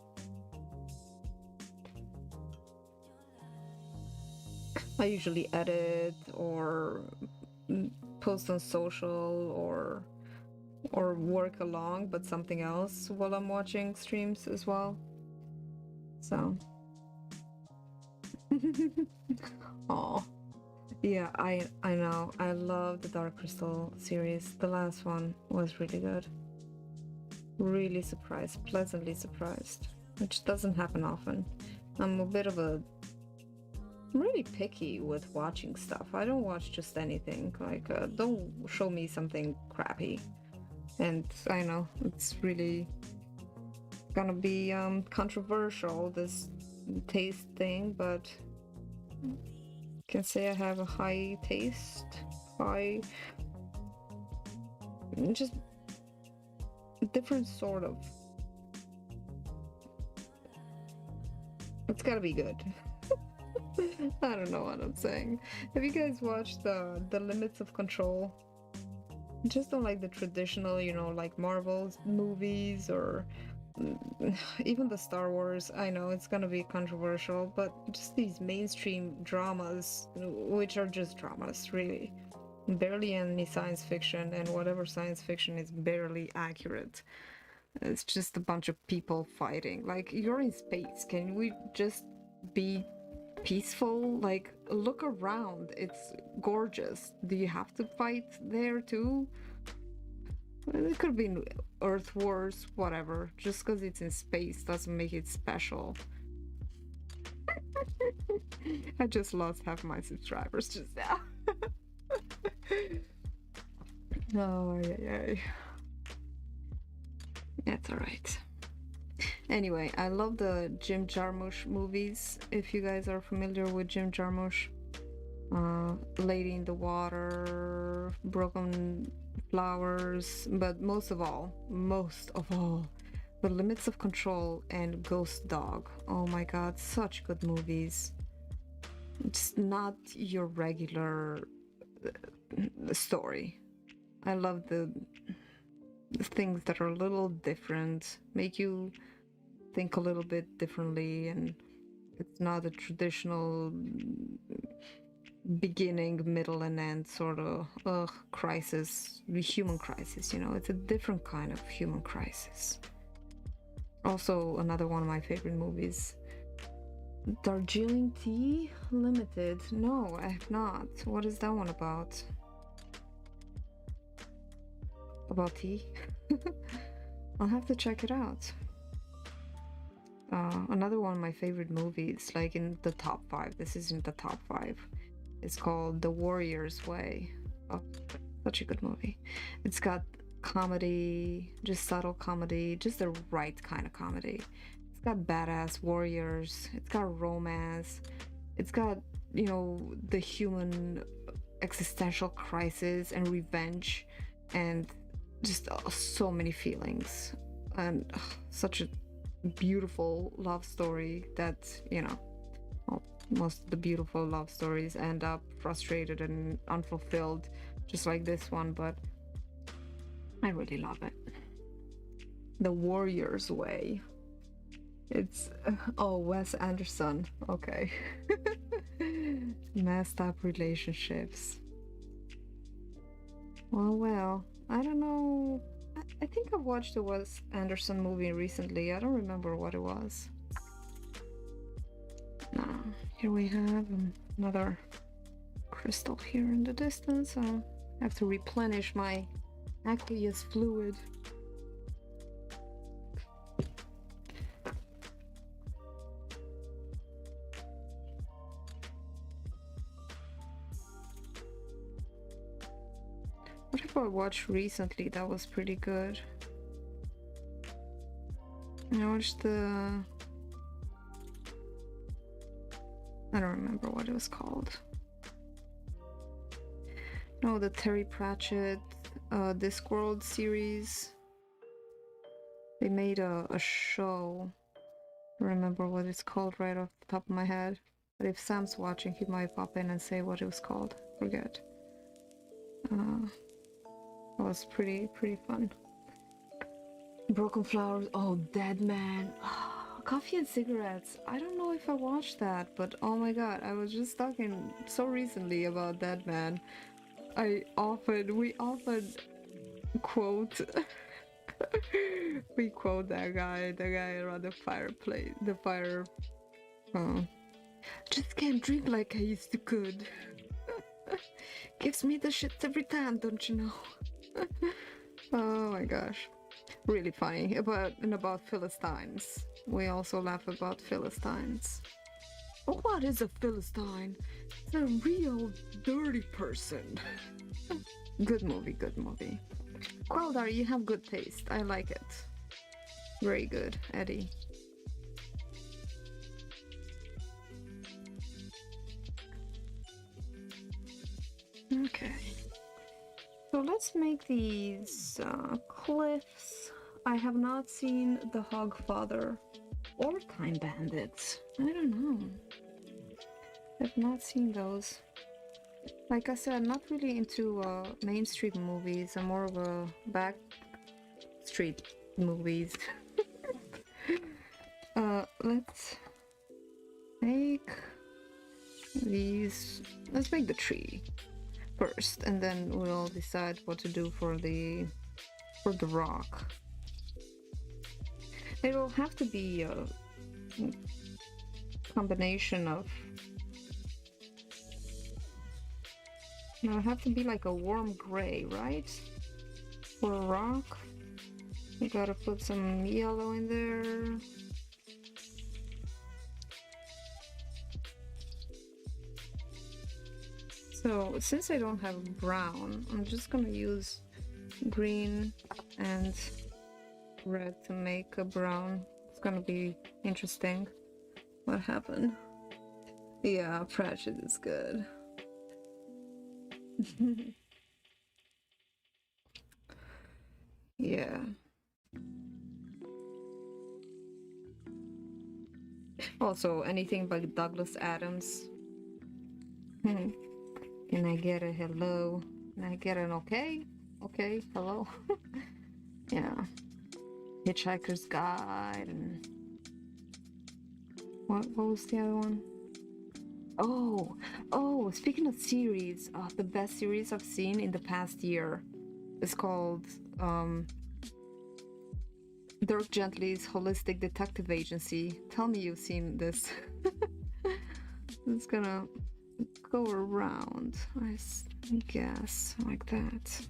S1: I usually edit or post on social or work along, but something else while I'm watching streams as well. So. Oh. Yeah, I know. I love the Dark Crystal series. The last one was really good. Really surprised, pleasantly surprised, which doesn't happen often. I'm a bit of a really picky with watching stuff. I don't watch just anything. Like, don't show me something crappy. And I know it's really gonna be controversial, this taste thing, but can say I have a high taste, just different sort of. It's gotta be good. I don't know what I'm saying. Have you guys watched the Limits of Control? I just don't like the traditional, you know, like Marvel's movies or even the Star Wars. I know it's gonna be controversial, but just these mainstream dramas, which are just dramas, really. Barely any science fiction, and whatever science fiction is barely accurate. It's just a bunch of people fighting. Like, you're in space. Can we just be peaceful? Like, look around. It's gorgeous. Do you have to fight there too? It could be Earth Wars, whatever. Just because it's in space doesn't make it special. I just lost half my subscribers just now. Oh, yeah. That's alright. Anyway, I love the Jim Jarmusch movies. If you guys are familiar with Jim Jarmusch, Lady in the Water, Broken Flowers, but most of all, The Limits of Control and Ghost Dog. Oh my god, such good movies. It's not your regular story. I love the things that are a little different, make you think a little bit differently, and it's not a traditional beginning, middle, and end sort of crisis, the human crisis, you know. It's a different kind of human crisis. Also, another one of my favorite movies, Darjeeling Tea Limited. No, I have not. What is that one about? About tea? I'll have to check it out. Another one of my favorite movies, like in the top 5. This isn't the top 5. It's called The Warrior's Way. Oh, such a good movie. It's got comedy, just subtle comedy, just the right kind of comedy. It's got badass warriors. It's got romance. It's got, you know, the human existential crisis and revenge, and just so many feelings, and such a beautiful love story that, you know, well, most of the beautiful love stories end up frustrated and unfulfilled, just like this one, but I really love it. The Warrior's Way. It's Wes Anderson. Okay. Messed up relationships. Well, I don't know. I think I've watched a Wes Anderson movie recently. I don't remember what it was. Here we have another crystal here in the distance. I have to replenish my aqueous fluid. What have I watched recently that was pretty good? I watched I don't remember what it was called. No, the Terry Pratchett Discworld series. They made a show. I don't remember what it's called right off the top of my head. But if Sam's watching, he might pop in and say what it was called. Forget. It was pretty fun. Broken Flowers. Oh, Dead Man. Coffee and Cigarettes. I don't know if I watched that, but oh my god, I was just talking so recently about Dead Man. We often quote we quote that guy around the fireplace, the fire. Just can't drink like I used to could. Gives me the shits every time, don't you know? Oh my gosh. Really funny. About Philistines. We also laugh about Philistines. What is a Philistine? It's a real dirty person. Good movie, good movie. Qualdar, you have good taste. I like it. Very good, Eddie. Okay. So let's make these cliffs. I have not seen The Hogfather or Time Bandits. I don't know. I've not seen those. Like I said, I'm not really into mainstream movies. I'm more of a back street movies. Let's make these. Let's make the tree first, and then we'll decide what to do for the rock. It will have to be a combination of. It'll have to be like a warm gray, right? For a rock. We gotta put some yellow in there. So since I don't have brown, I'm just gonna use green and red to make a brown. It's gonna be interesting what happened. Yeah, Pratchett is good. Yeah. Also, anything by Douglas Adams. Can I get a hello? Can I get an okay? Okay, hello. Yeah. Hitchhiker's Guide and what was the other one? Oh, speaking of series, the best series I've seen in the past year is called Dirk Gently's Holistic Detective Agency. Tell me you've seen this. It's gonna go around, I guess, like that.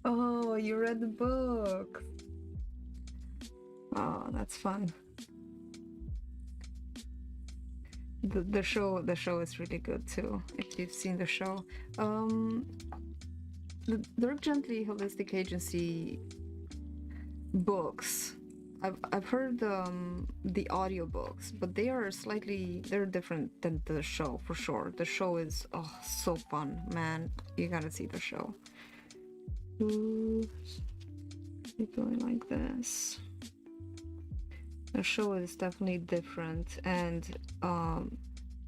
S1: Oh, you read the book. Oh, that's fun. The show is really good too, if you've seen the show. The Dirk Gently Holistic Agency books, I've heard the audiobooks, but they're different than the show for sure. The show is so fun, man. You gotta see the show. Keep going like this. The show is definitely different, and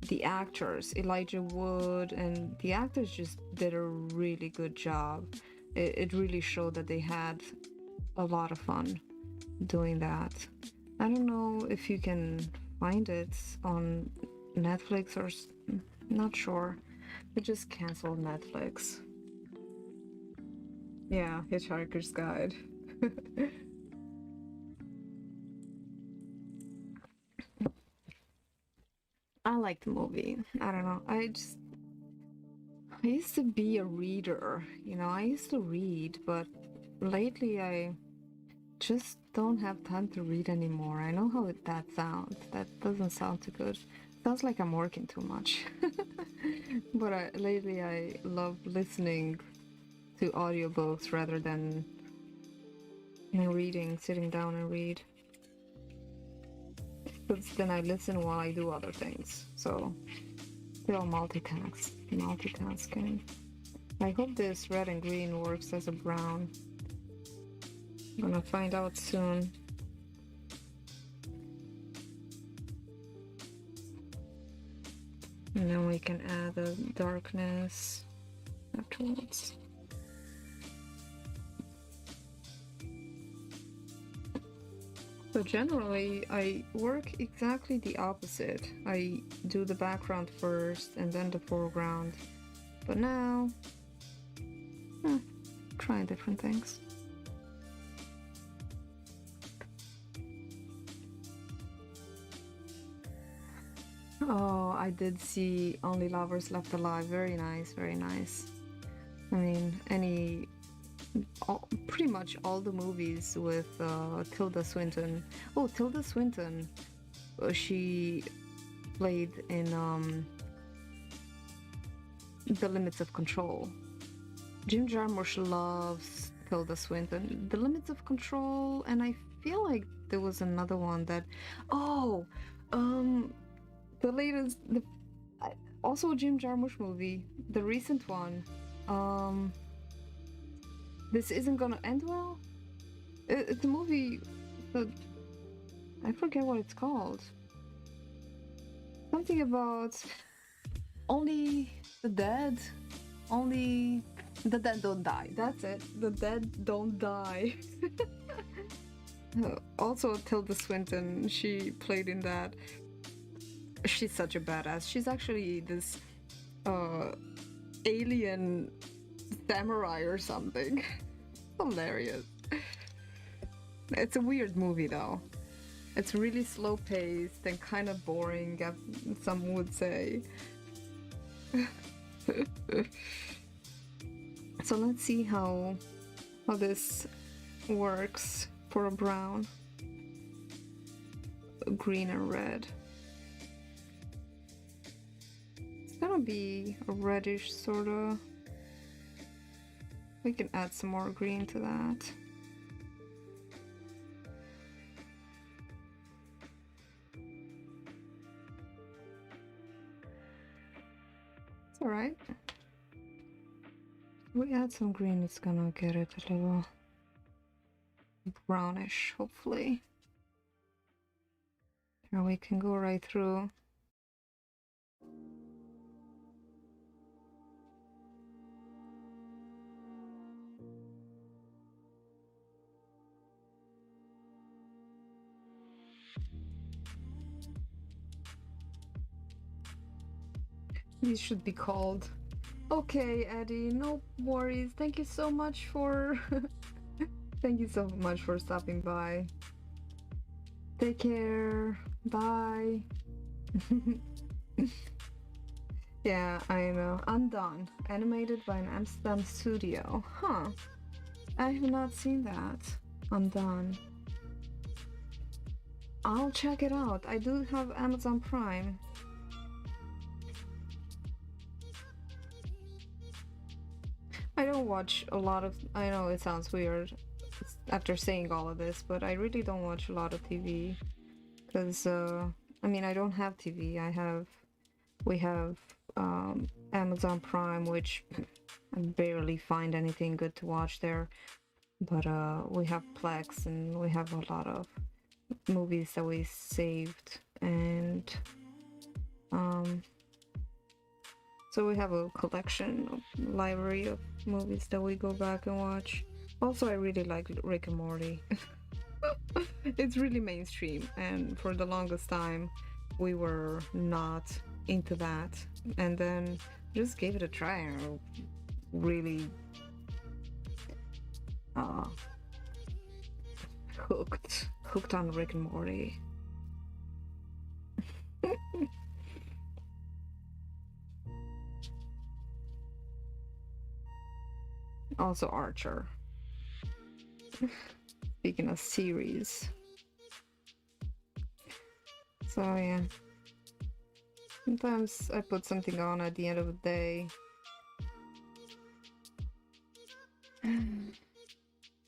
S1: the actors, Elijah Wood, and the actors just did a really good job. It really showed that they had a lot of fun doing that. I don't know if you can find it on Netflix or not sure. They just canceled Netflix. Yeah, Hitchhiker's Guide. I like the movie. I don't know. I used to be a reader, I used to read, but lately I just don't have time to read anymore. I know how that sounds. That doesn't sound too good. Sounds like I'm working too much. But lately I love listening to audiobooks rather than reading, sitting down and read. Because then I listen while I do other things. So still multitasking. I hope this red and green works as a brown. I'm gonna find out soon. And then we can add the darkness afterwards. So generally, I work exactly the opposite. I do the background first and then the foreground. But now, trying different things. Oh, I did see Only Lovers Left Alive. Very nice, very nice. I mean, pretty much all the movies with Tilda Swinton. Oh, Tilda Swinton. She played in The Limits of Control. Jim Jarmusch loves Tilda Swinton. The Limits of Control, and I feel like there was another one that. Oh, the latest, also a Jim Jarmusch movie, the recent one. This Isn't Gonna End Well? It's a movie that I forget what it's called. Something about only the dead don't die. That's it. The dead don't die. Also Tilda Swinton, she played in that. She's such a badass. She's actually this alien samurai or something. Hilarious. It's a weird movie though. It's really slow paced and kind of boring, some would say. So let's see how this works for a brown, green and red. It's gonna be a reddish sorta. We can add some more green to that. It's alright. We add some green, it's gonna get it a little brownish, hopefully. Here we can go right through. These should be called. Okay, Eddie, no worries. Thank you so much for thank you so much for stopping by. Take care. Bye. Yeah, I know. Undone. Animated by an Amsterdam studio. Huh. I have not seen that. Undone. I'll check it out. I do have Amazon Prime. I don't watch a lot of. I know it sounds weird after saying all of this, but I really don't watch a lot of TV because I mean, I don't have TV. We have Amazon Prime, which I barely find anything good to watch there, but we have Plex and we have a lot of movies that we saved, and so we have a collection, library of movies that we go back and watch. Also, I really like Rick and Morty. It's really mainstream, and for the longest time we were not into that, and then just gave it a try and really hooked on Rick and Morty. Also Archer. Speaking of series. So yeah. Sometimes I put something on at the end of the day.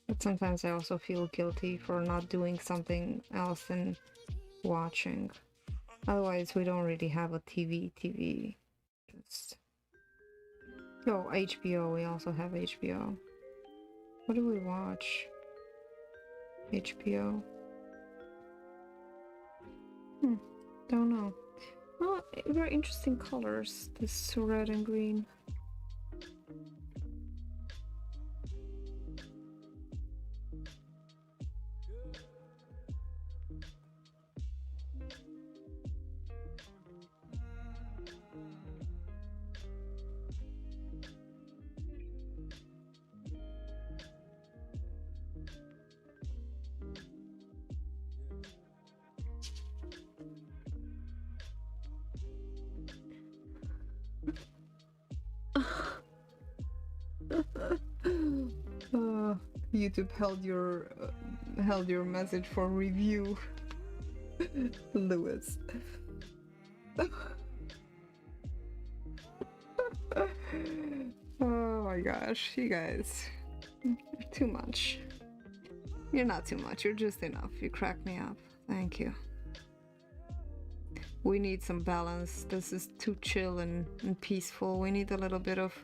S1: But sometimes I also feel guilty for not doing something else than watching. Otherwise, we don't really have a TV. Just... Oh, HBO. We also have HBO. What do we watch? HBO. Don't know. Oh, very interesting colors. This red and green. YouTube held your message for review. Lewis. Oh my gosh, you guys, you're too much. You're not too much, you're just enough. You crack me up. Thank you. We need some balance. This is too chill and peaceful. We need a little bit of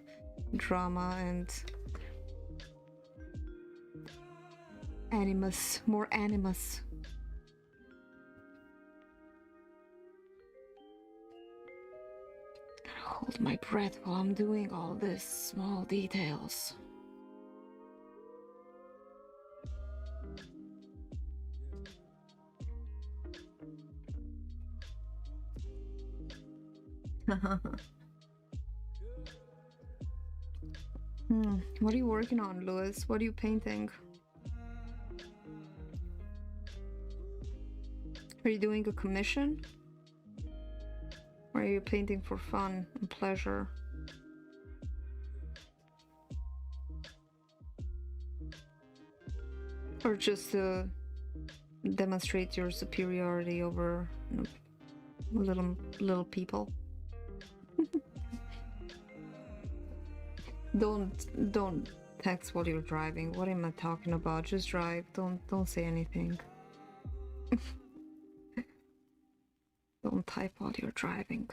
S1: drama and animus, more animus. Hold my breath while I'm doing all this small details. What are you working on, Lewis? What are you painting? Are you doing a commission? Or are you painting for fun and pleasure? Or just to demonstrate your superiority over little people? Don't text while you're driving. What am I talking about? Just drive. Don't say anything. Don't type while you're driving.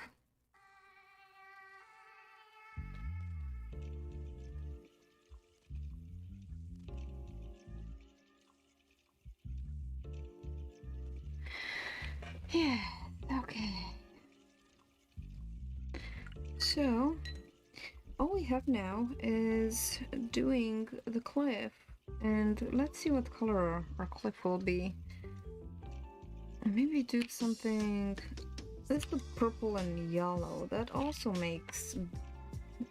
S1: Yeah, okay. So, all we have now is doing the cliff. And let's see what color our cliff will be. Maybe do something... This is purple and yellow. That also makes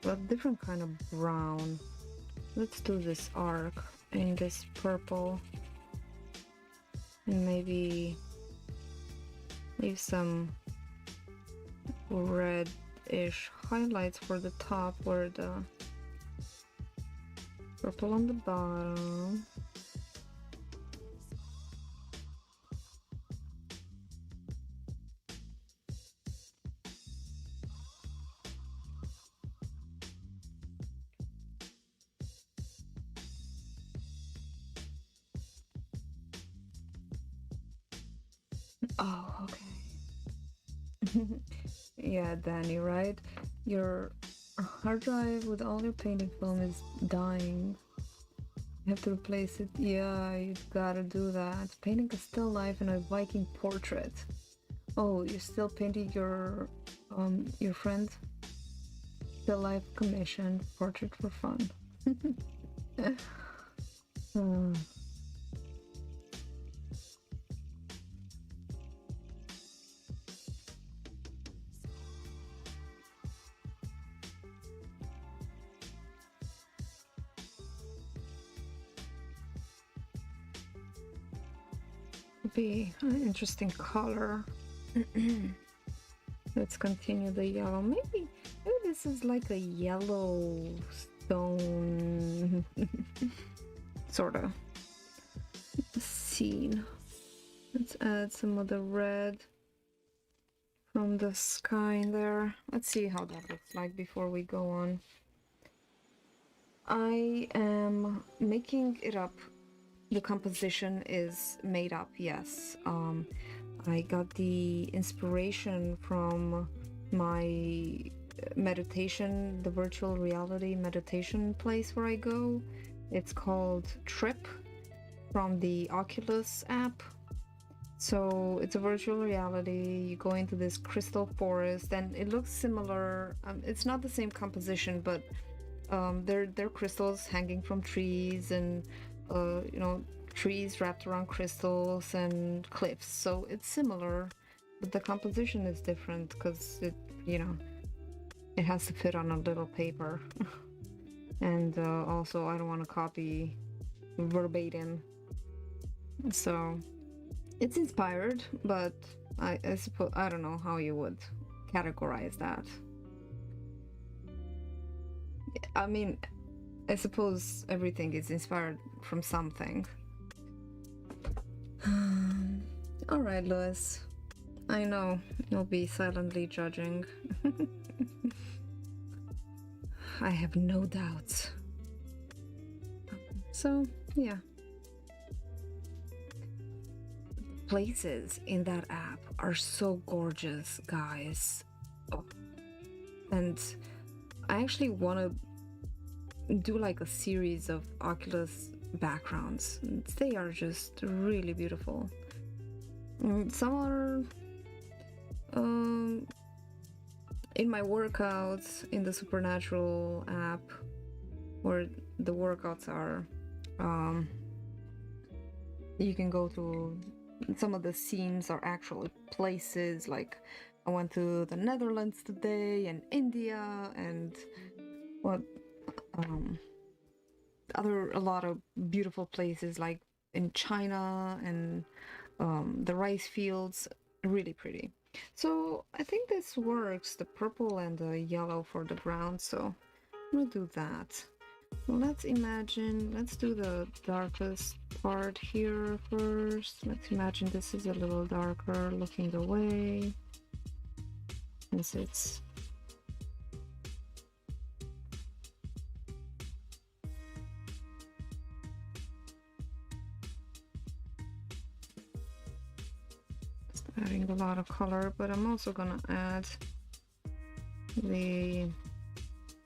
S1: a different kind of brown. Let's do this arc in this purple. And maybe leave some red-ish highlights for the top where the purple on the bottom. Oh, okay. Yeah, Danny, right? Your hard drive with all your painting film is dying. You have to replace it. Yeah, you gotta do that. Painting a still life in a Viking portrait. Oh, you're still painting your friend? Still life commission portrait for fun. Be an interesting color. Let's continue the yellow. Maybe this is like a yellow stone sort of scene. Let's add some of the red from the sky in there. Let's see how that looks like before we go on. I am making it up. The composition is made up, yes. I got the inspiration from my meditation, the virtual reality meditation place where I go. It's called Trip from the Oculus app. So it's a virtual reality. You go into this crystal forest, and it looks similar. It's not the same composition, but they're crystals hanging from trees, and you know, trees wrapped around crystals and cliffs. So it's similar, but the composition is different because it, you know, it has to fit on a little paper. And also, I don't want to copy verbatim. So it's inspired, but I suppose I don't know how you would categorize that. I mean, I suppose everything is inspired from something. All right, Louis. I know you'll be silently judging. I have no doubts. So, yeah. Places in that app are so gorgeous, guys. Oh. And I actually want to do like a series of Oculus backgrounds. They are just really beautiful. Some are in my workouts in the Supernatural app, where the workouts are you can go to, some of the scenes are actual places. Like I went to the Netherlands today, and India, and what a lot of beautiful places like in China, and the rice fields, really pretty. So I think this works, the purple and the yellow for the ground, so I'm gonna do that. Let's imagine, let's do the darkest part here first. Let's imagine this is a little darker, looking away, since it's adding a lot of color, but I'm also gonna add the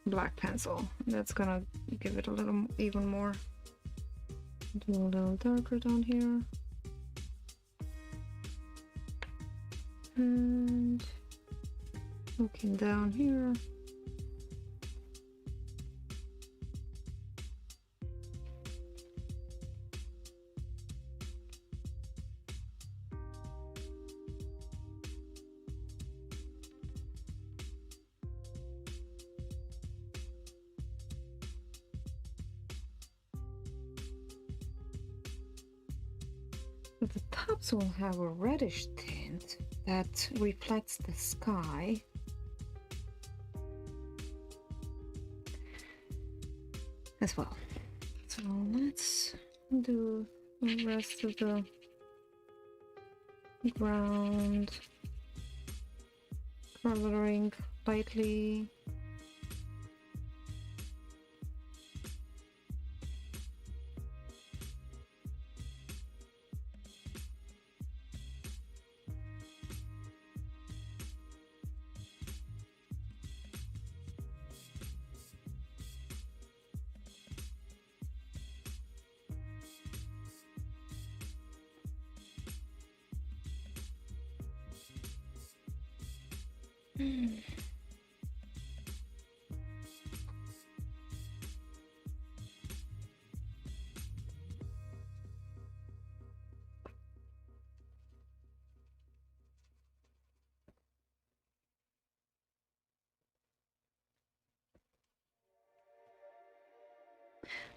S1: black pencil. That's gonna give it a little even more. Do a little darker down here, and looking down here. The tops will have a reddish tint that reflects the sky. As well. So let's do the rest of the ground, coloring lightly.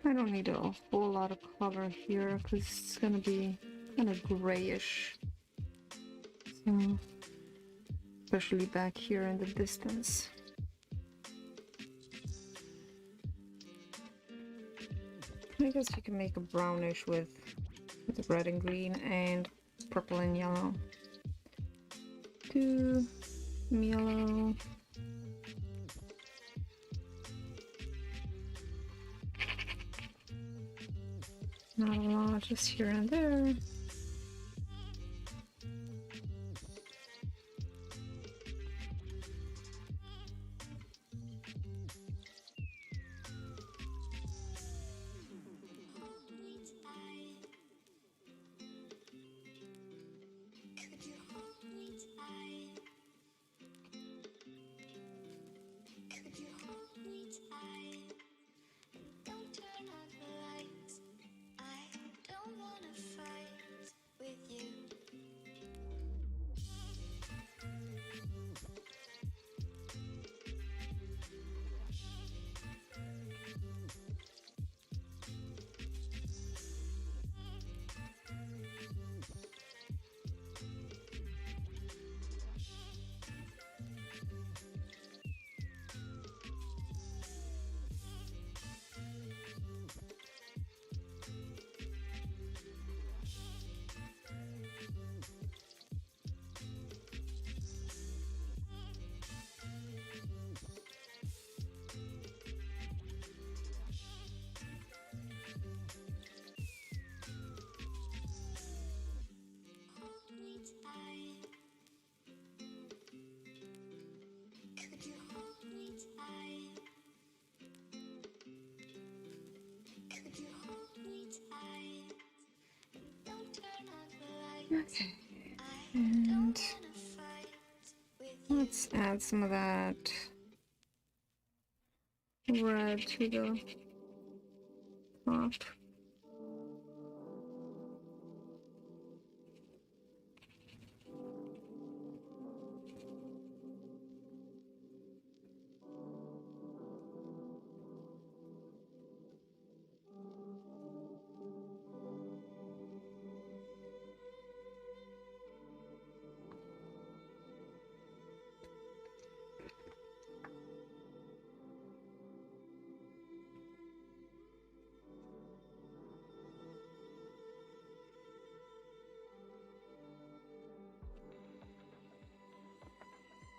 S1: I don't need a whole lot of color here because it's gonna be kind of grayish. So, especially back here in the distance. I guess you can make a brownish with the red and green and purple and yellow. Yellow. Not a lot, just here and there. Okay, and let's add some of that red to the top.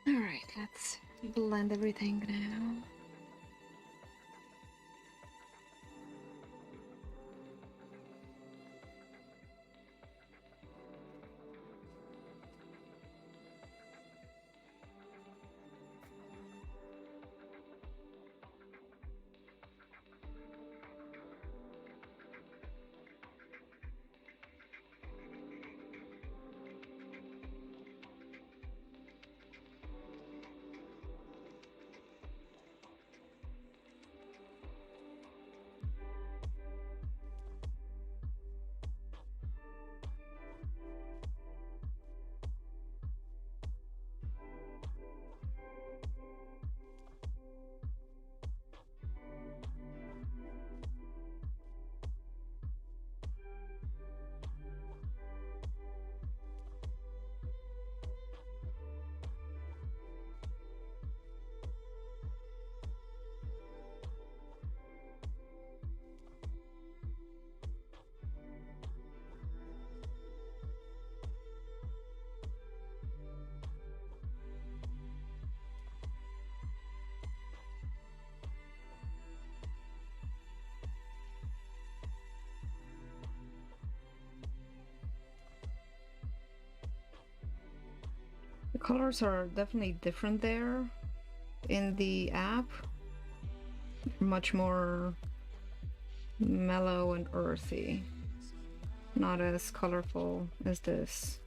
S1: All right, let's blend everything now. The colors are definitely different there in the app. Much more mellow and earthy. Not as colorful as this.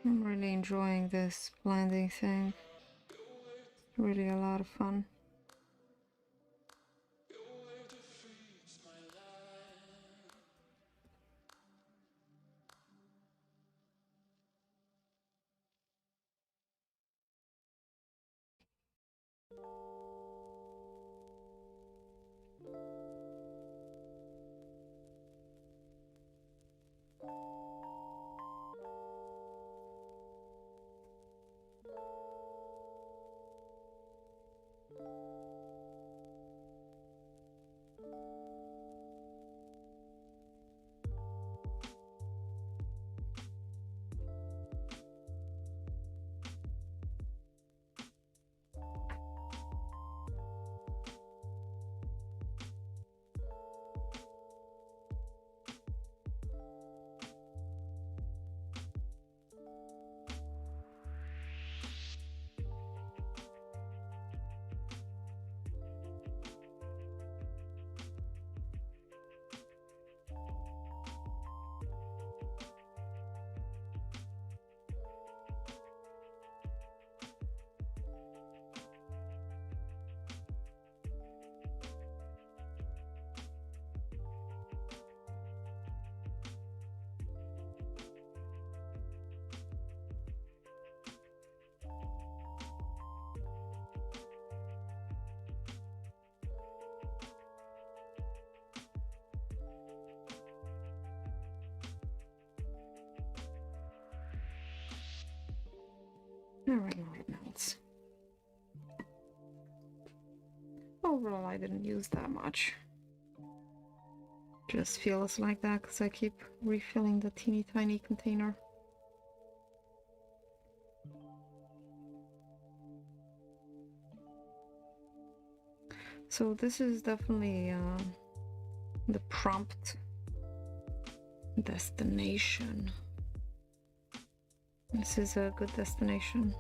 S1: I'm really enjoying this blending thing. Really a lot of fun. Alright, now it melts. Overall, I didn't use that much. Just feels like that because I keep refilling the teeny tiny container. So this is definitely the prompt destination. This is a good destination.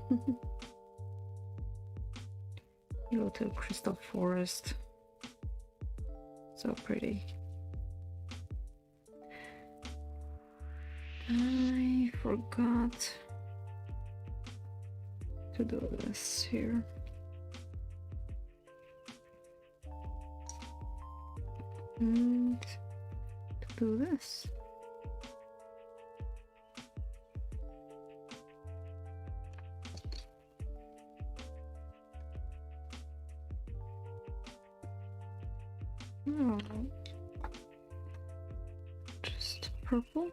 S1: Go to Crystal Forest. So pretty. I forgot to do this here. And to do this. Oh, just purple.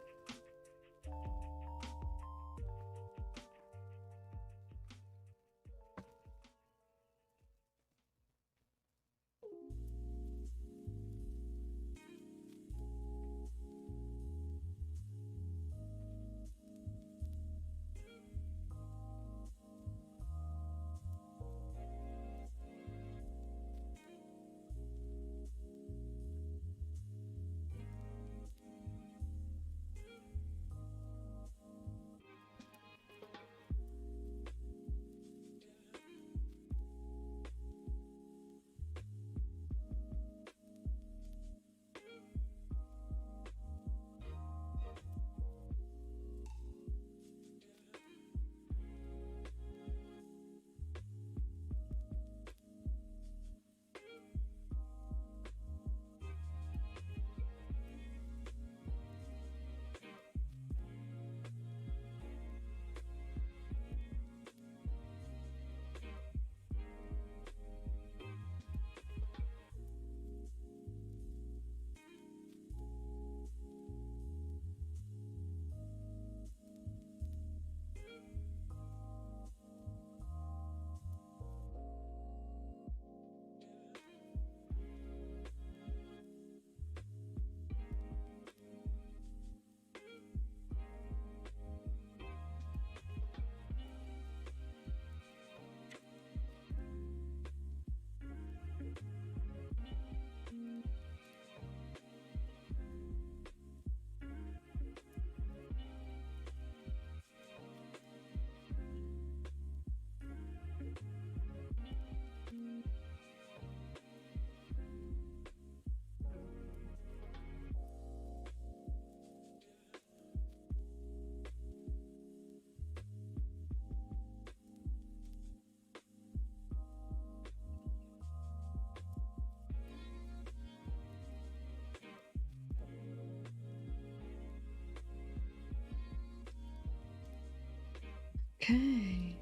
S1: Okay.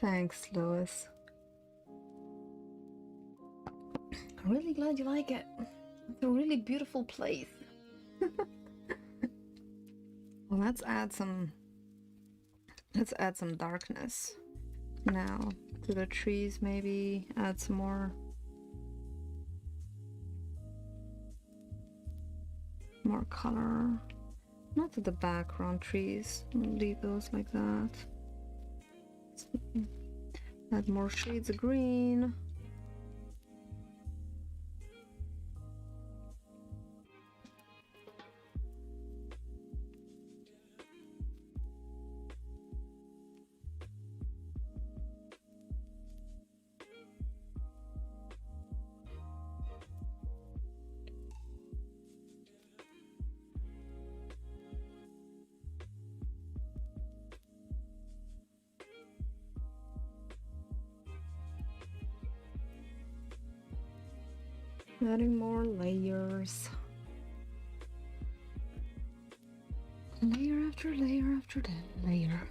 S1: Thanks, Lois. I'm really glad you like it. It's a really beautiful place. Well, let's add some darkness now to the trees. Maybe add some more color. Not to the background trees. Leave those like that. Add more shades of green. Adding more layers. Layer after layer after layer.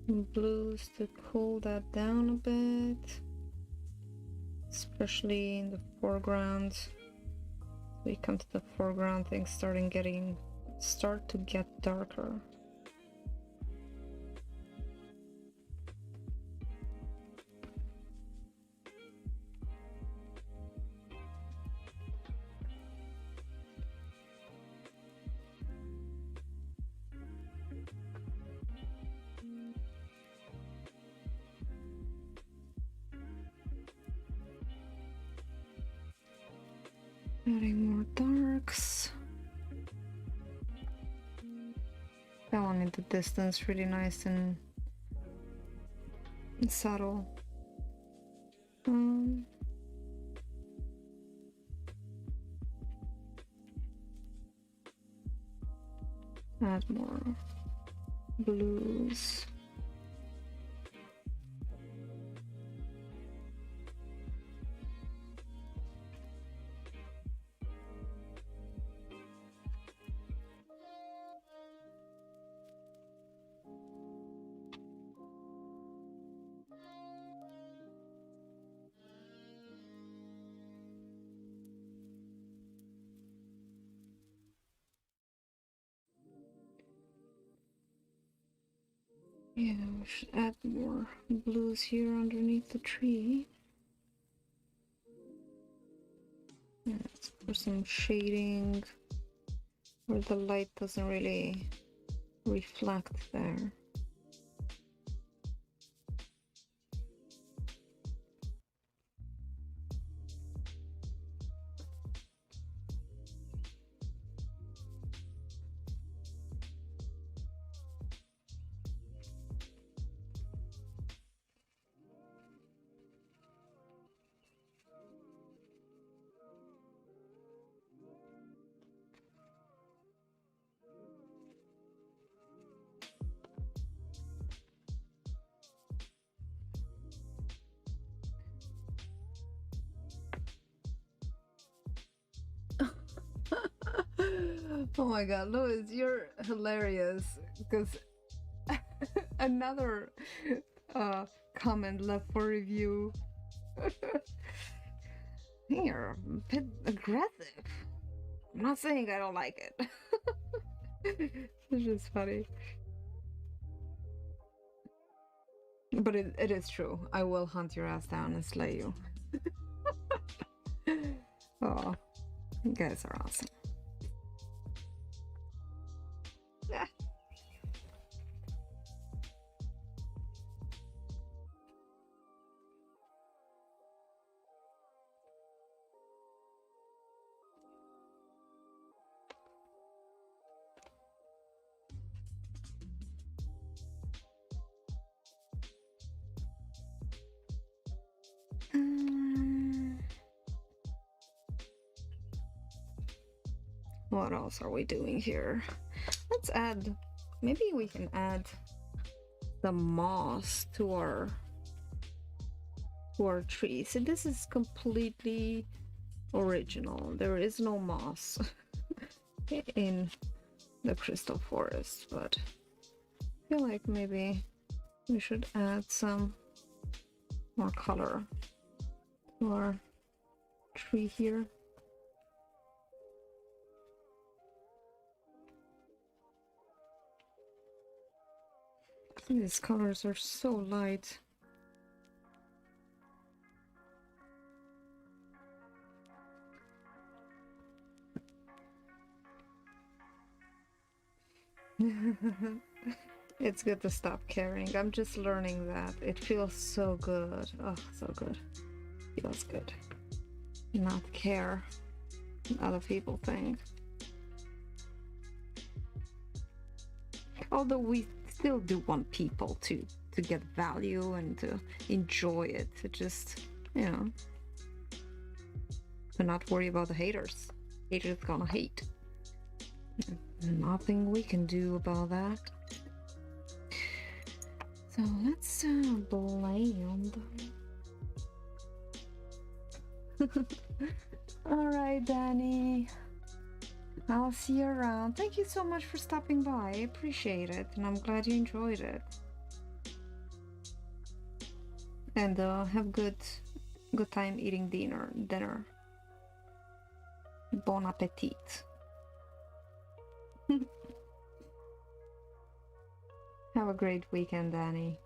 S1: Blues to cool that down a bit. Especially in the foreground. We come to the foreground, things start to get darker. Adding more darks. That one in the distance, really nice and subtle. Add more blues. Yeah, we should add more blues here underneath the tree. Yeah, let's put some shading where the light doesn't really reflect there. Oh my god, Louis, you're hilarious because another comment left for review. You're a bit aggressive. I'm not saying I don't like it. It's just funny. But it is true. I will hunt your ass down and slay you. Oh, you guys are awesome. Yeah. What else are we doing here? Let's add, maybe we can add the moss to our tree. So this is completely original. There is no moss. in the crystal forest, but I feel like maybe we should add some more color to our tree here. These colors are so light. It's good to stop caring. I'm just learning that. It feels so good. Oh, so good. Feels good. Not care what other people think. Although we still do want people to get value and to enjoy it. To just, you know, to not worry about the haters. Haters gonna hate. Nothing we can do about that. So let's blend. All right, Danny. I'll see you around. Thank you so much for stopping by. I appreciate it, and I'm glad you enjoyed it. And have good time eating dinner. Bon appetit. Have a great weekend, Danny.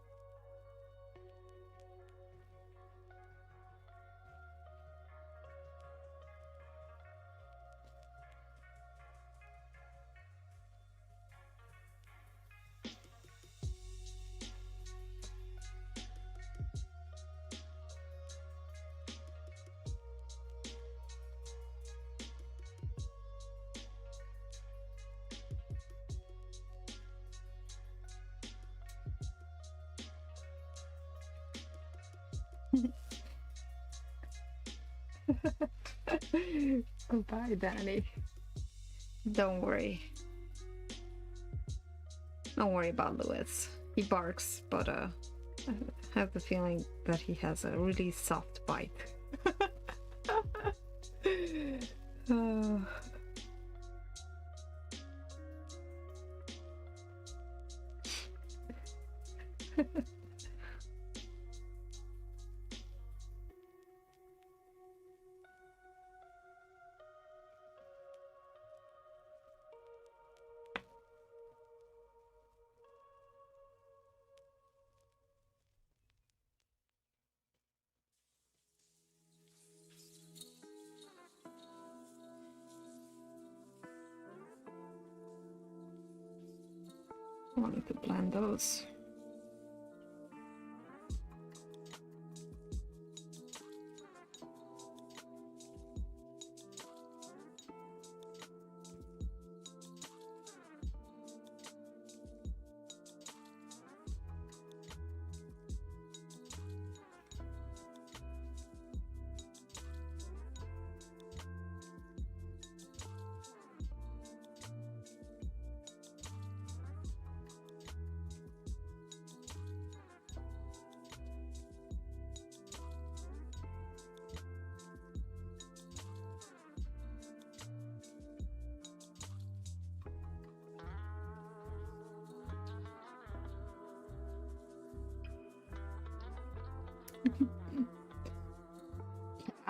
S1: Goodbye, Danny. Don't worry. Don't worry about Lewis. He barks, but I have the feeling that he has a really soft bite. I wanted to blend those.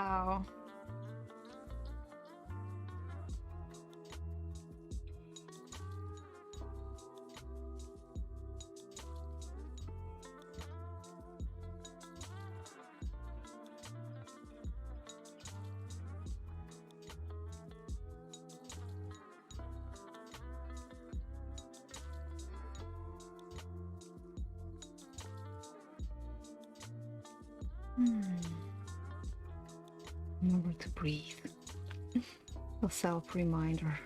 S1: Ow. Remember to breathe. A self-reminder.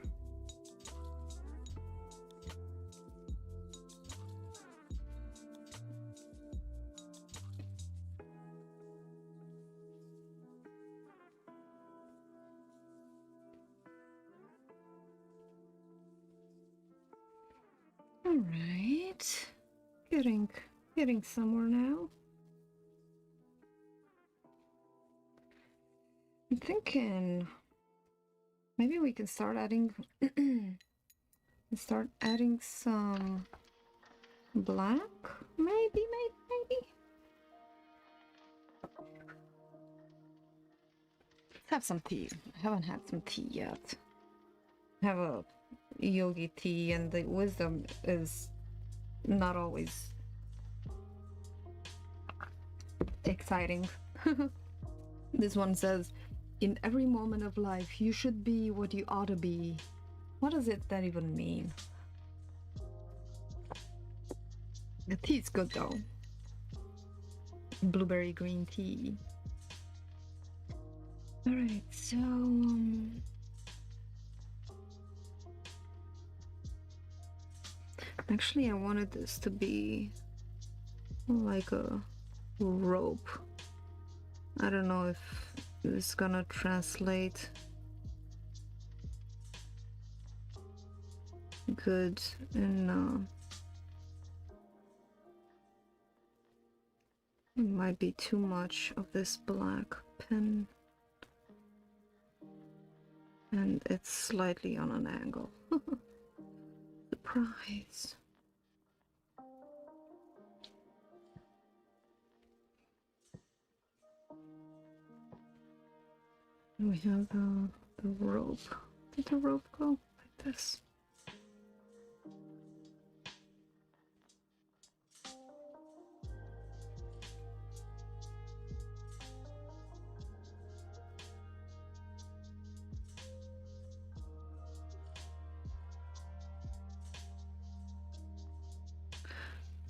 S1: All right, getting somewhere now. I'm thinking Maybe we can start adding some black. Maybe. Let's have some tea. I haven't had some tea yet. Have a yogi tea, and the wisdom is not always exciting. This one says, in every moment of life, you should be what you ought to be. What does that even mean? The tea's good though. Blueberry green tea. Alright, so actually I wanted this to be like a rope. I don't know if it's gonna translate good in it might be too much of this black pen, and it's slightly on an angle. Surprise. We have the rope. Did the rope go like this?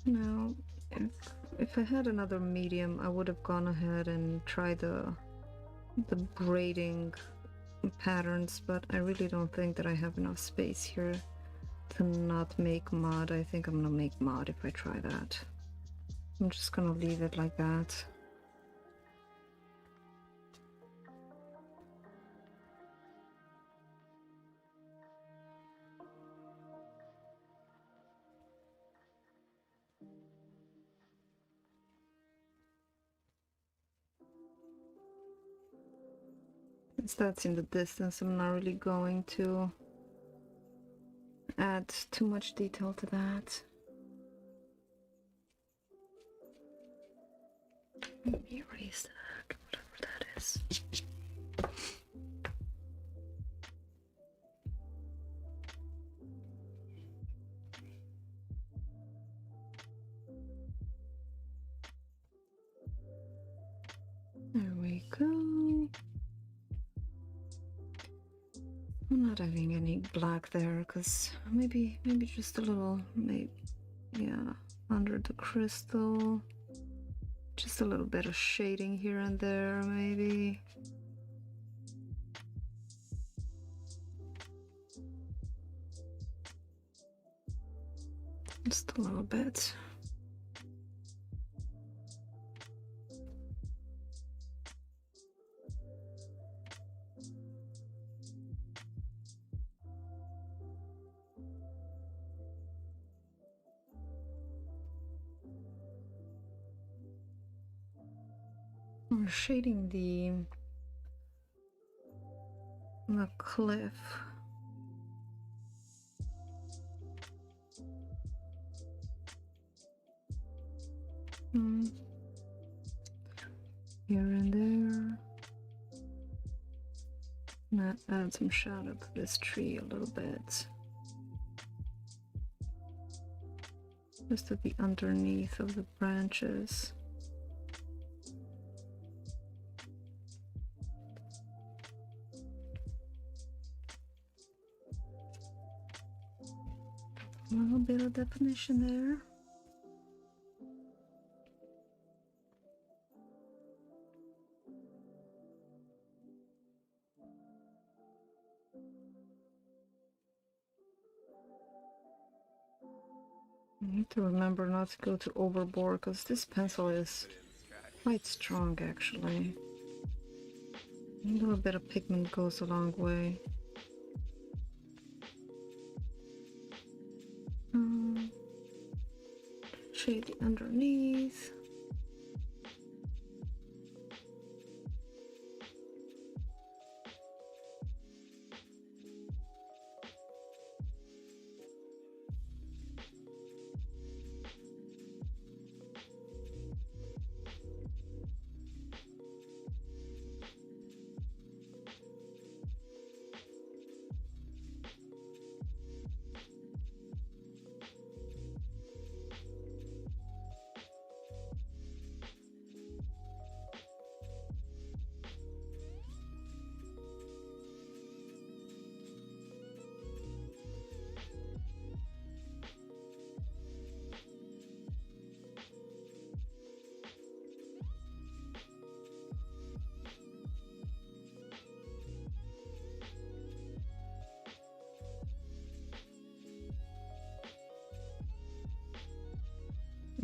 S1: Now, if I had another medium, I would have gone ahead and tried the braiding patterns, but I really don't think that I have enough space here to not make mud. I think I'm gonna make mud if I try that. I'm just gonna leave it like that. Since that's in the distance, I'm not really going to add too much detail to that. Let me erase that, whatever that is. There we go. I'm not having any black there, because maybe just a little, yeah, under the crystal. Just a little bit of shading here and there, maybe. Just a little bit. We're shading the cliff. Here and there. Now add some shadow to this tree a little bit. Just at the underneath of the branches. A little bit of definition there. I need to remember not to go too overboard, because this pencil is quite strong actually. A little bit of pigment goes a long way. Shade the underneath.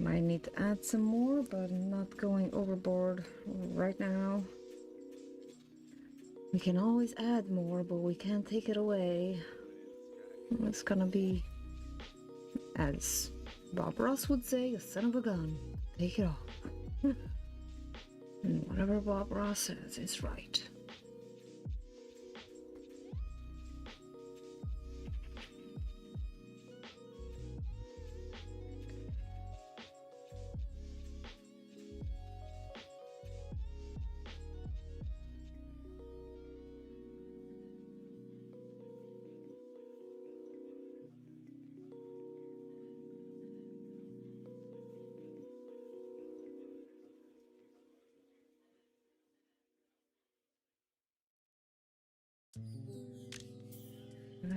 S1: Might need to add some more, but not going overboard right now. We can always add more, but we can't take it away. It's gonna be, as Bob Ross would say, a son of a gun. Take it all. And whatever Bob Ross says is right.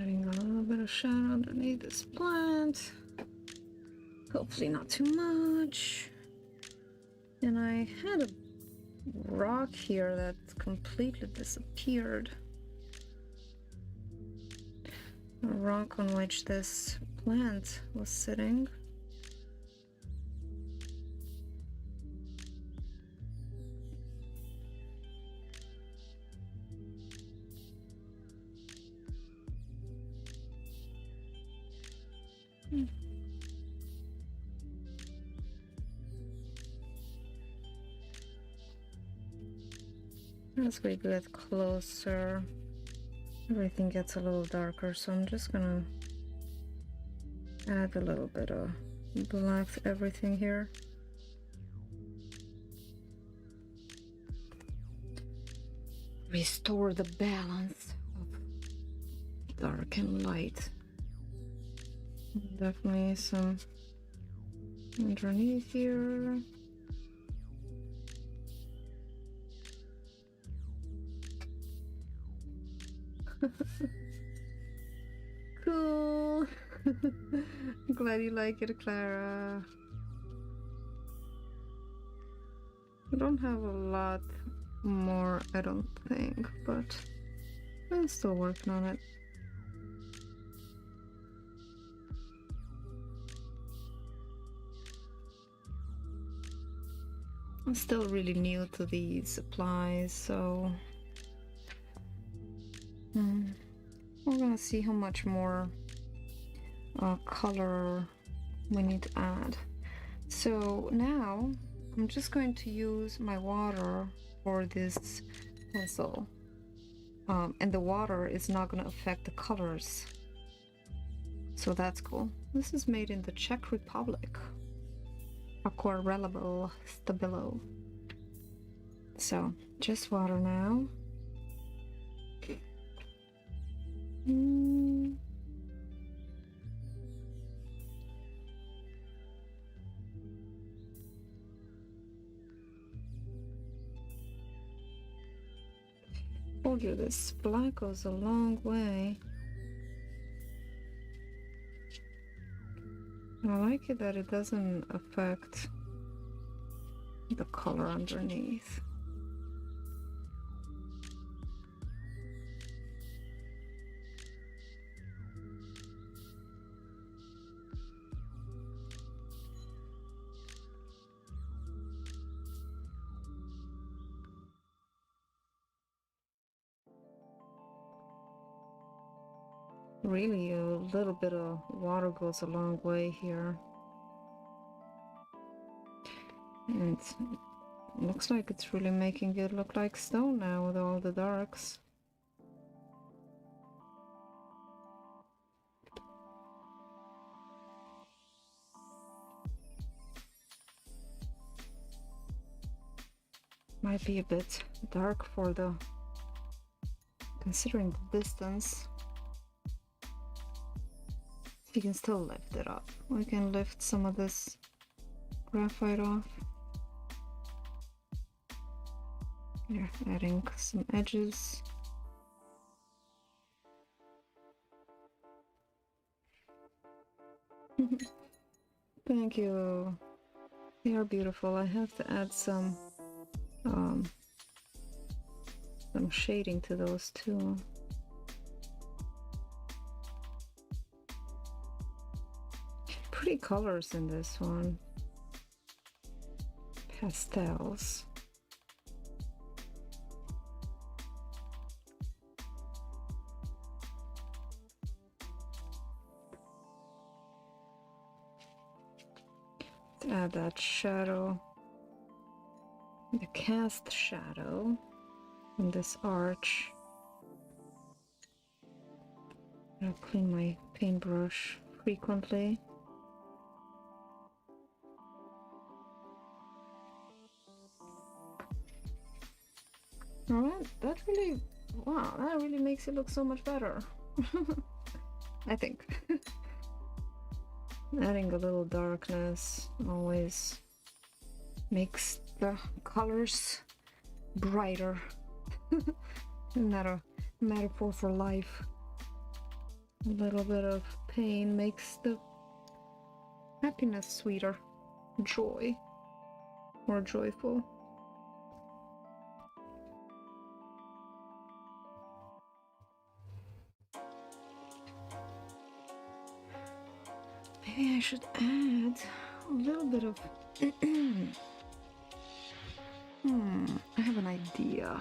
S1: Adding a little bit of shadow underneath this plant. Hopefully not too much. And I had a rock here that completely disappeared. A rock on which this plant was sitting. As we get closer, everything gets a little darker, so I'm just gonna add a little bit of black to everything here. Restore the balance of dark and light. Definitely some underneath here. Cool. Glad you like it, Clara. I don't have a lot more, I don't think, but I'm still working on it. I'm still really new to these supplies, so we're gonna see how much more color we need to add. So now I'm just going to use my water for this pencil, and the water is not going to affect the colors, so that's cool. This is made in the Czech Republic. Aquarellable Stabilo. So just water now. Told you this black goes a long way. I like it that it doesn't affect the color underneath. Really, a little bit of water goes a long way here. And it looks like it's really making it look like stone now with all the darks. Might be a bit dark for the, considering the distance. You can still lift it up. We can lift some of this graphite off. Here, adding some edges. Thank you. They are beautiful. I have to add some shading to those too. Pretty colors in this one. pastels. Let's add that shadow, the cast shadow in this arch. I'll clean my paintbrush frequently. Alright, that really, wow, that really makes it look so much better. I think. Adding a little darkness always makes the colors brighter. Isn't that a metaphor for life? A little bit of pain makes the happiness sweeter. Joy. More joyful. Maybe I should add a little bit of... I have an idea.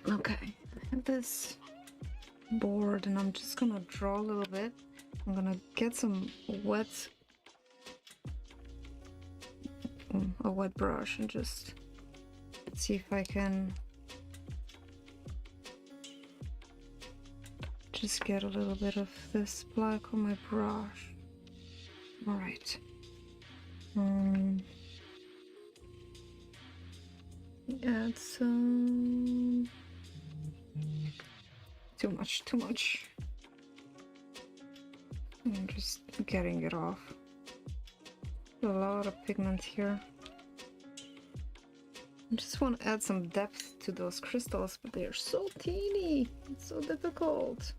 S1: Okay, I have this board and I'm just gonna draw a little bit. I'm gonna get some a wet brush and just see if I can just get a little bit of this black on my brush. All right. Add some. Too much. I'm just getting it off. A lot of pigment here. I just want to add some depth to those crystals, but they're so teeny. It's so difficult.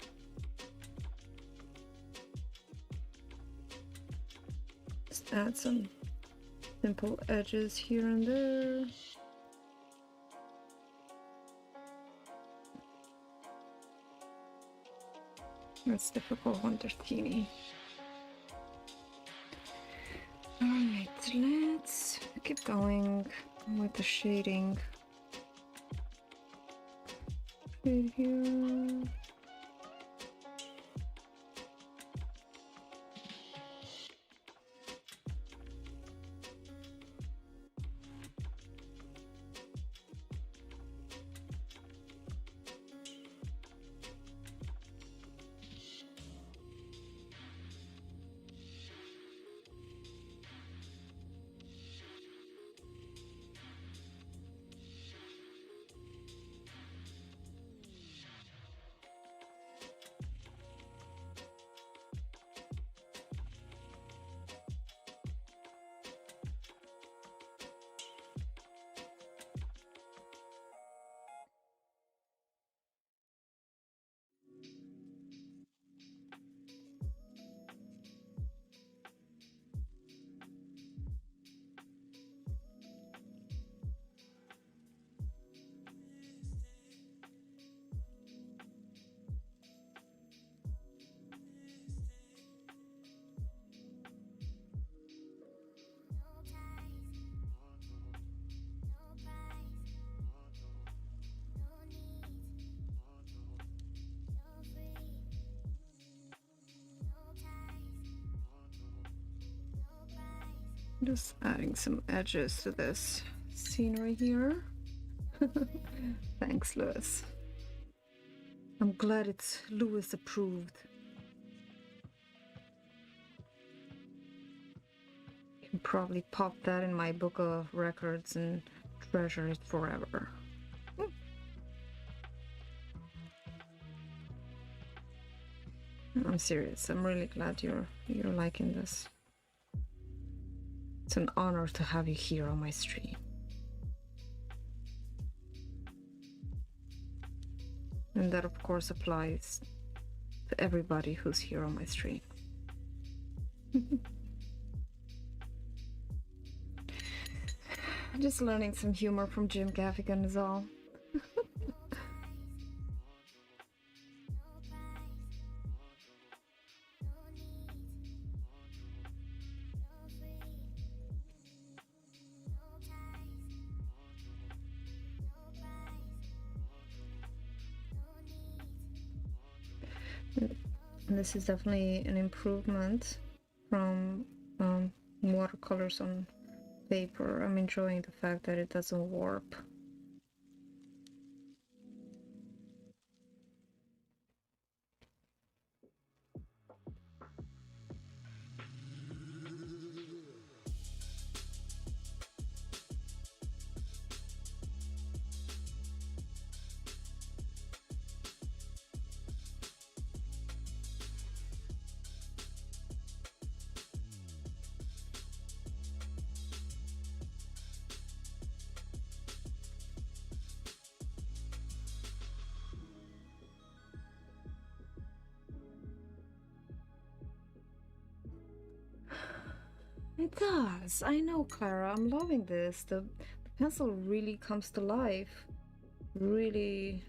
S1: Just add some simple edges here and there. It's difficult when they're teeny. Alright, let's keep going with the shading. Right here. Just adding some edges to this scenery here. Thanks, Lewis. I'm glad it's Lewis approved. You can probably pop that in my book of records and treasure it forever. I'm serious. I'm really glad you're liking this. It's an honor to have you here on my stream. And that of course applies to everybody who's here on my stream. Just learning some humor from Jim Gaffigan is all. This is definitely an improvement from watercolors on paper. I'm enjoying the fact that it doesn't warp. It does. I know, Clara. I'm loving this. The pencil really comes to life. Really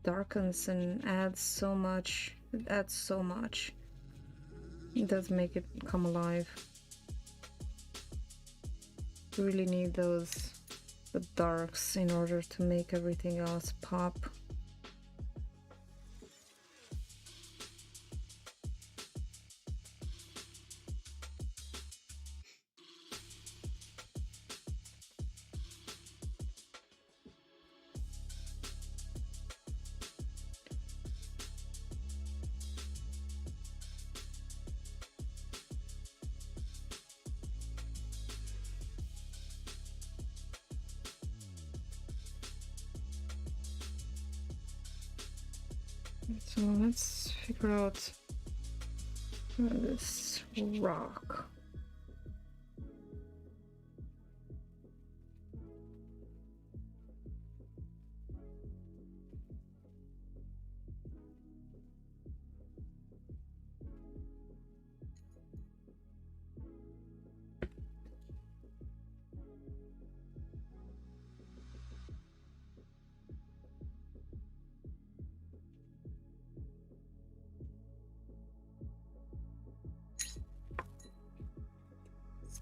S1: darkens and adds so much. It adds so much. It does make it come alive. You really need the darks in order to make everything else pop. So let's figure out this rock.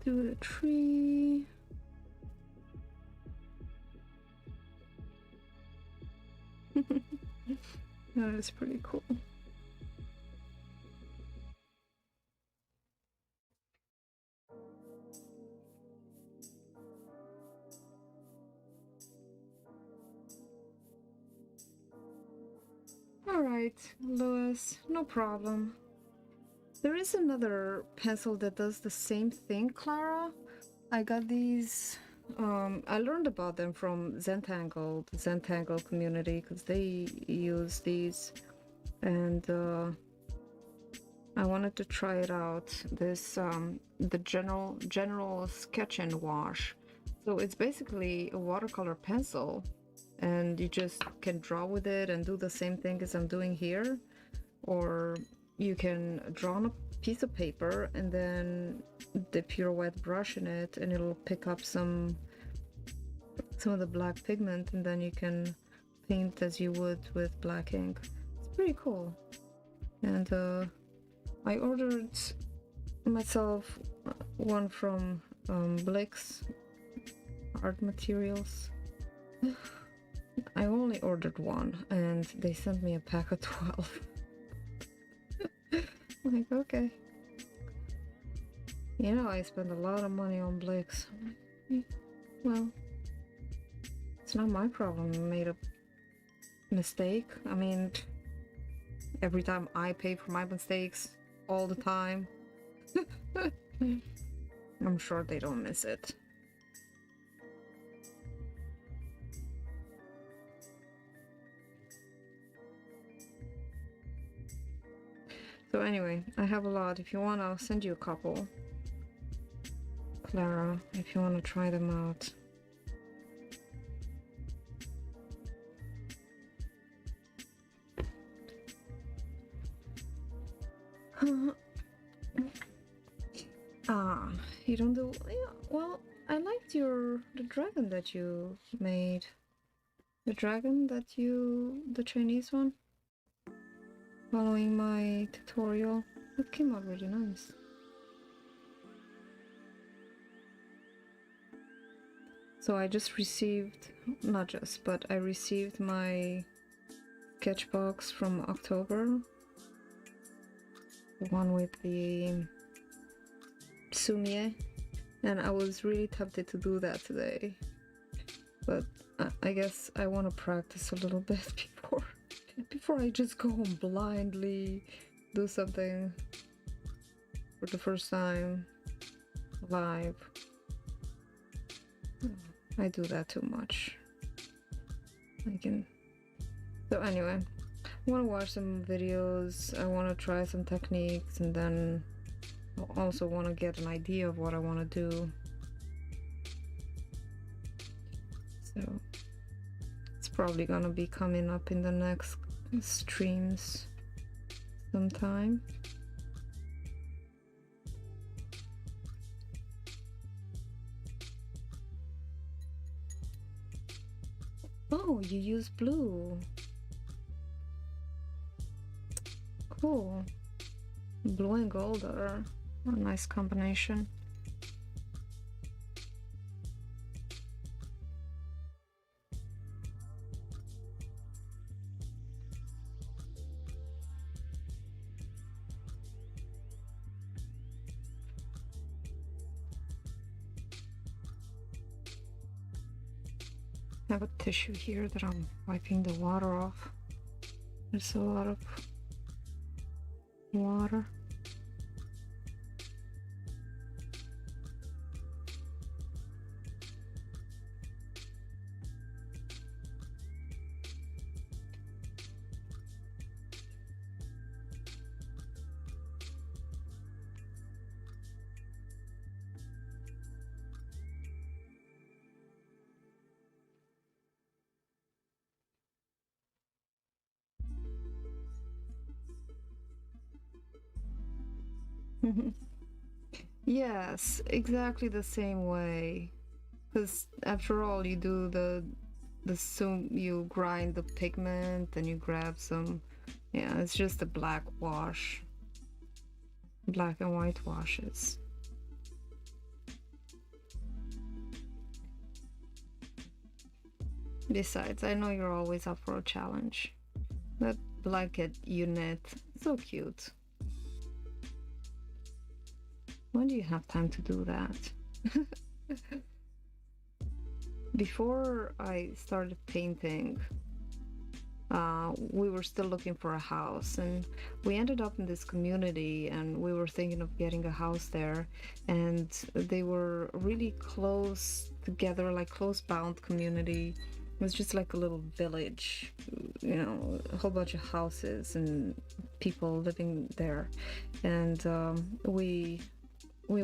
S1: Do the tree. That is pretty cool. All right, Lewis, no problem. There is another pencil that does the same thing, Clara. I got these, I learned about them from Zentangle, the Zentangle community, because they use these, and I wanted to try it out. This, the general sketch and wash. So it's basically a watercolor pencil, and you just can draw with it and do the same thing as I'm doing here, or you can draw on a piece of paper and then dip your wet brush in it, and it'll pick up some of the black pigment, and then you can paint as you would with black ink. It's pretty cool. And I ordered myself one from Blix Art Materials. I only ordered one, and they sent me a pack of 12. Like, okay. You know, I spend a lot of money on Blix. Well, it's not my problem. I made a mistake. I mean, every time I pay for my mistakes, all the time. I'm sure they don't miss it. So anyway, I have a lot. If you want, I'll send you a couple, Clara, if you want to try them out. You don't do... Yeah, well, I liked the dragon that you made. The dragon the Chinese one? Following my tutorial. It came out really nice. So I just received, not just, but I received my sketch box from October, the one with the sumie, and I was really tempted to do that today, but I guess I want to practice a little bit before I just go and blindly do something for the first time live. I do that too much. So anyway, I want to watch some videos, I want to try some techniques, and then I also want to get an idea of what I want to do. So it's probably gonna be coming up in the next streams sometime. Oh, you use blue. Cool. Blue and gold are a nice combination. I have a tissue here that I'm wiping the water off. There's a lot of water. Yes, exactly the same way. Because after all, you do the you grind the pigment, and you grab some. Yeah, it's just a black wash, black and white washes. Besides, I know you're always up for a challenge. That blanket you knit, so cute. When do you have time to do that? Before I started painting, we were still looking for a house, and we ended up in this community, and we were thinking of getting a house there, and they were really close together, like close bound community. It was just like a little village, you know, a whole bunch of houses and people living there. And we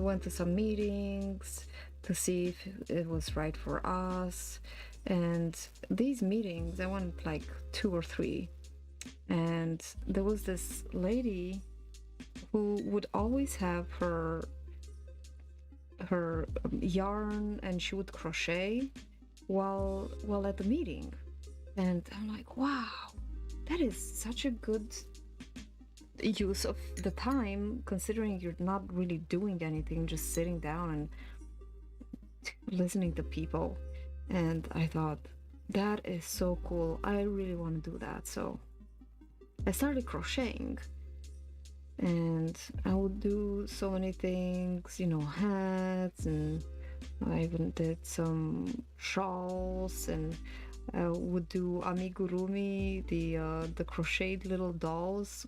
S1: went to some meetings to see if it was right for us. And these meetings, I went like 2 or 3. And there was this lady who would always have her yarn, and she would crochet while at the meeting. And I'm like, wow, that is such a good use of the time, considering you're not really doing anything, just sitting down and listening to people. And I thought, that is so cool, I really want to do that. So I started crocheting, and I would do so many things, you know, hats, and I even did some shawls, and I would do amigurumi, the crocheted little dolls.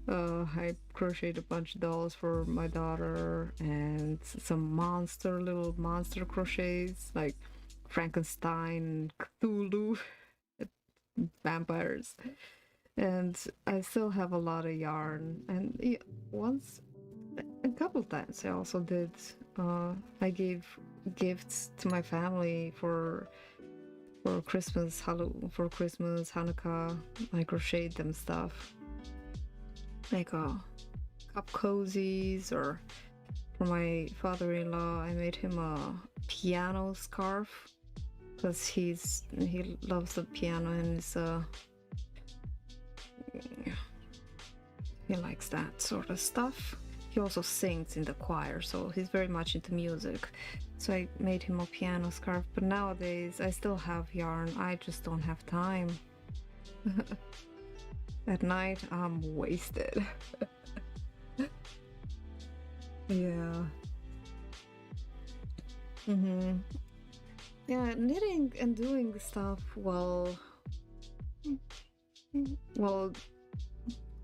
S1: I crocheted a bunch of dolls for my daughter, and some little monster crochets like Frankenstein, Cthulhu, vampires. And I still have a lot of yarn. And a couple times I also did, I gave gifts to my family for Christmas, Hanukkah. I crocheted them stuff like cup cozies, or for my father-in-law I made him a piano scarf, because he loves the piano, and he likes that sort of stuff. He also sings in the choir, so he's very much into music. So I made him a piano scarf. But nowadays I still have yarn, I just don't have time. At night, I'm wasted. Yeah. Yeah, knitting and doing stuff while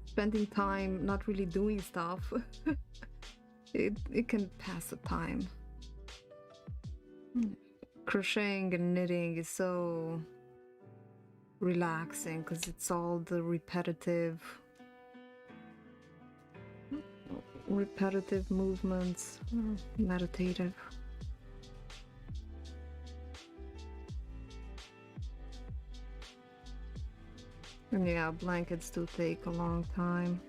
S1: spending time not really doing stuff. it can pass the time. Crocheting and knitting is so relaxing because it's all the repetitive movements, meditative. And yeah, blankets do take a long time.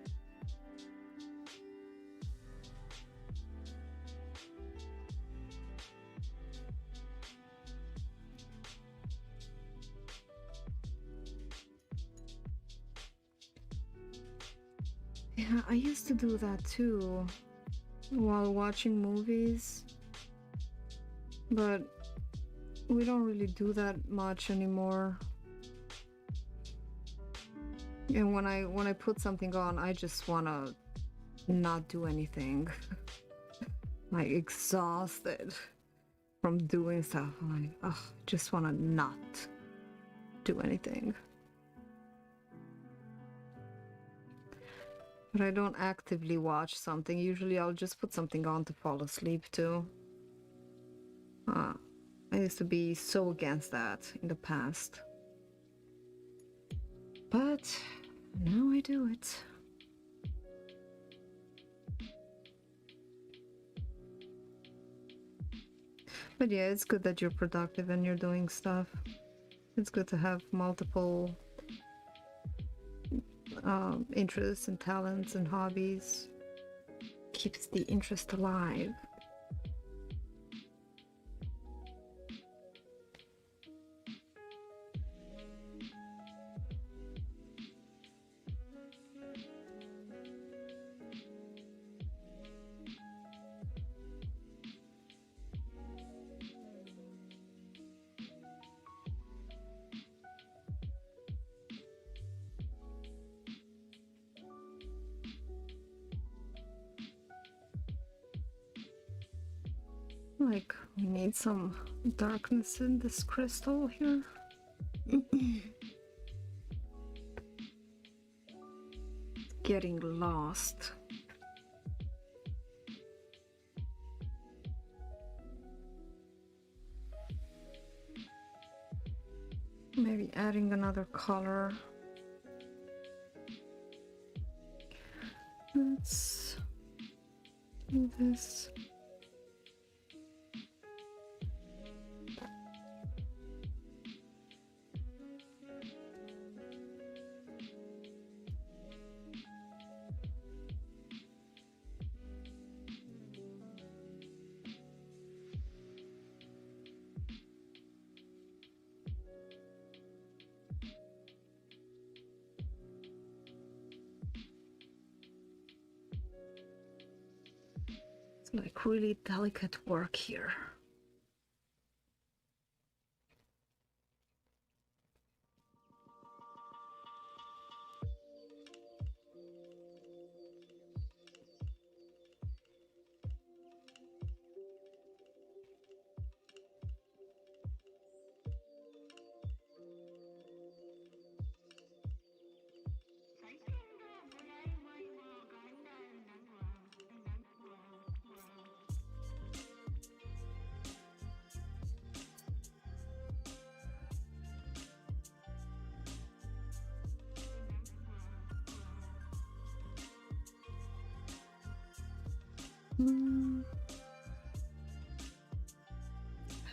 S1: Yeah, I used to do that too while watching movies, but we don't really do that much anymore. And when I put something on, I just wanna not do anything. Like exhausted from doing stuff. I'm like, ugh, just wanna not do anything. But I don't actively watch something. Usually I'll just put something on to fall asleep to. I used to be so against that in the past. But now I do it. But yeah, it's good that you're productive and you're doing stuff. It's good to have multiple interests and talents and hobbies. Keeps the interest alive. Like, we need some darkness in this crystal here. Getting lost. Maybe adding another color. Let's do this. Like really delicate work here.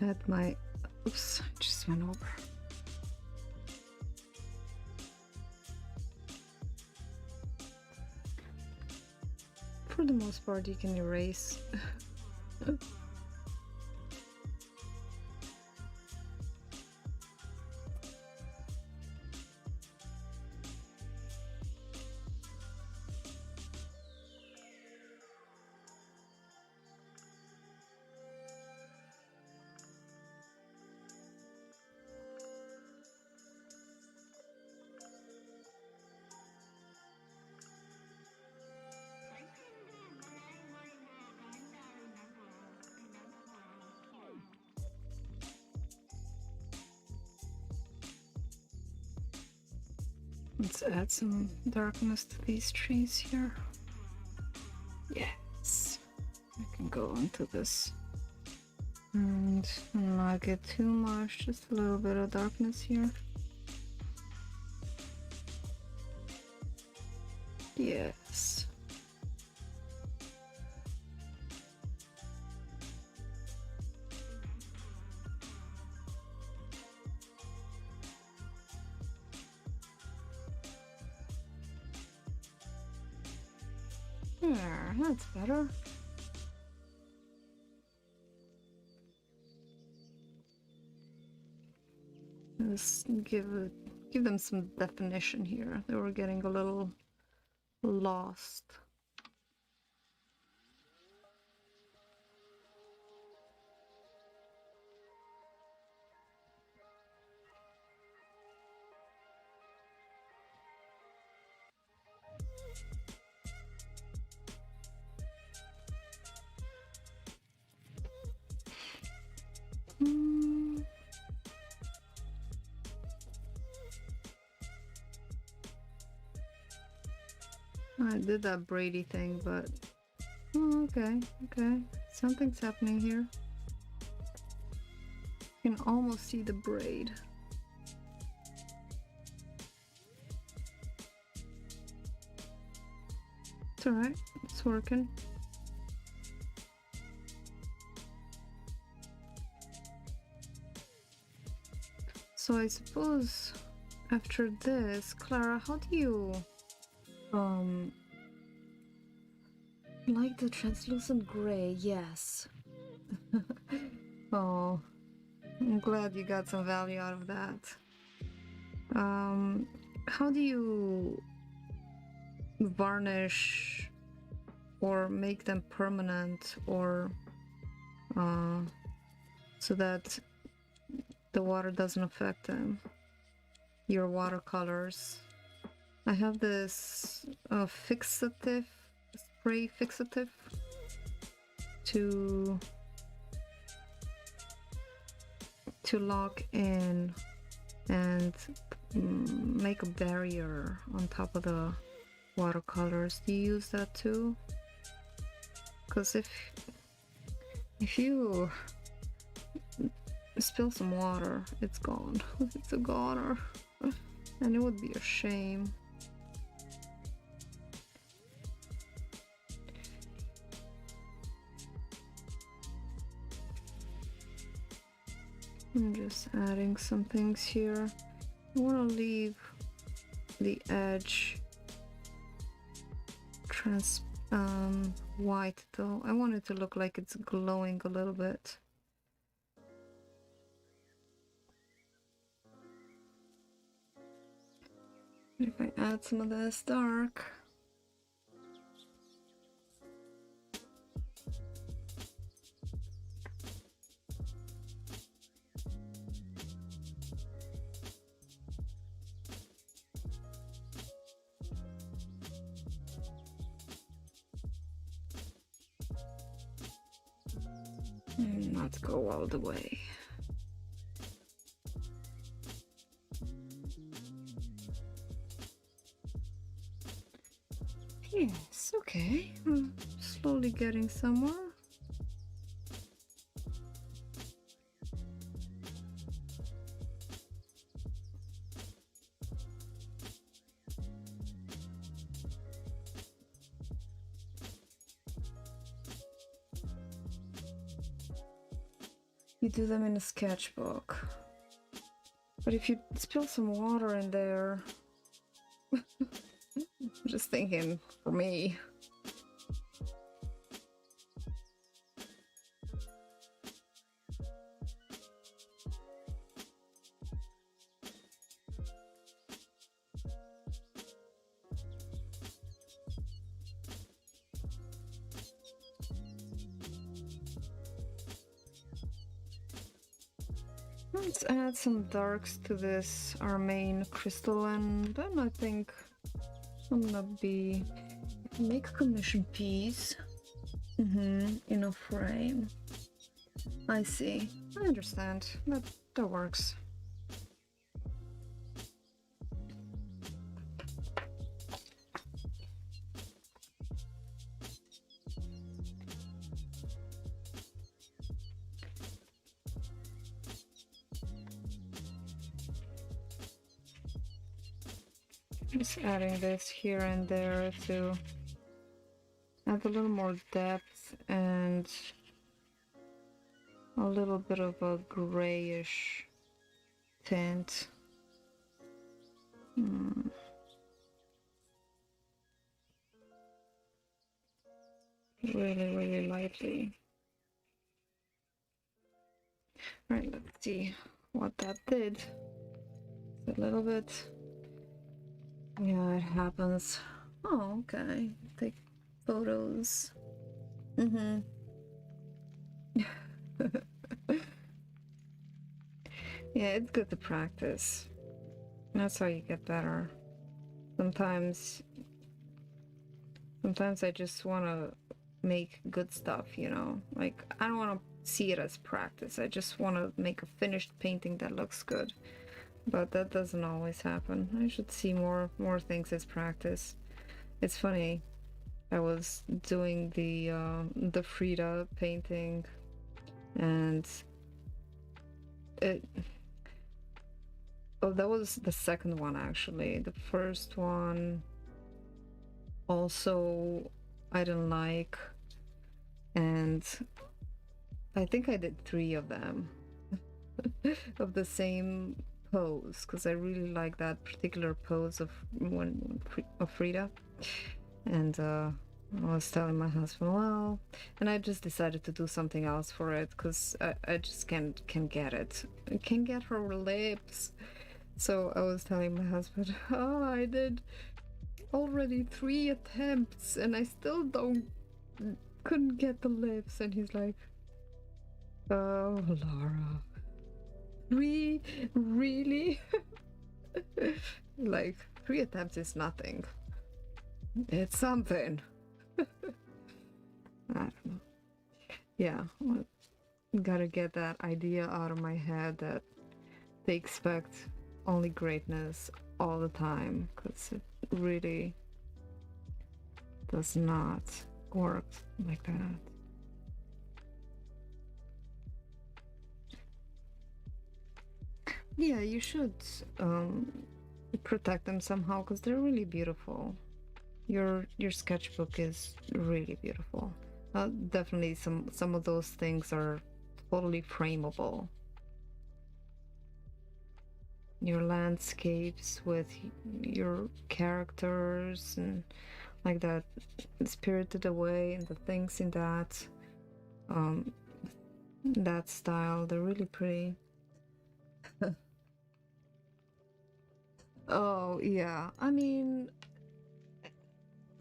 S1: Had my, oops, just went over. For the most part, you can erase. Let's add some darkness to these trees here. Yes, I can go into this and not get too much, just a little bit of darkness here. Yes. There, that's better. Let's give them some definition here. They were getting a little lost. I did that Brady thing, but oh, okay, something's happening here. You can almost see the braid. It's alright, it's working. So I suppose after this, Clara, how do you like the translucent gray? Yes. Oh, I'm glad you got some value out of that. How do you varnish or make them permanent, or so that the water doesn't affect them, your watercolors? I have this fixative, spray fixative to lock in and make a barrier on top of the watercolors. Do you use that too? Because if you spill some water, it's gone. It's a goner, and it would be a shame. I'm just adding some things here. I want to leave the edge white though. I want it to look like it's glowing a little bit. If I add some of this dark, and not go all the way. Yes, okay. I'm slowly getting somewhere. You do them in a sketchbook. But if you spill some water in there, I'm just thinking for me. Let's add some darks to this, our main crystal, and then I think I'm gonna make a commission piece in a frame. I see. I understand. That works. Just adding this here and there to add a little more depth and a little bit of a grayish tint. Really, really lightly. Right, let's see what that did. A little bit. Yeah, it happens. Oh, okay. Take photos. Mm-hmm. Yeah, it's good to practice. That's how you get better. Sometimes I just want to make good stuff, you know? Like, I don't want to see it as practice. I just want to make a finished painting that looks good. But that doesn't always happen. I should see more things as practice. It's funny. I was doing the Frida painting, and that was the second one actually. The first one also I didn't like, and I think I did 3 of them of the same pose, because I really like that particular pose of Frida. And I was telling my husband, well, and I just decided to do something else for it, because I just can't get it. I can't get her lips. So I was telling my husband, oh, I did already 3 attempts and I still couldn't get the lips. And he's like, oh, Laura, really? Like, 3 attempts is nothing. It's something. I don't know. Yeah, gotta get that idea out of my head that they expect only greatness all the time, because it really does not work like that. Yeah, you should protect them somehow, because they're really beautiful. Your sketchbook is really beautiful. Definitely some of those things are totally frameable. Your landscapes with your characters and like that Spirited Away and the things in that that style, they're really pretty. Oh yeah, I mean,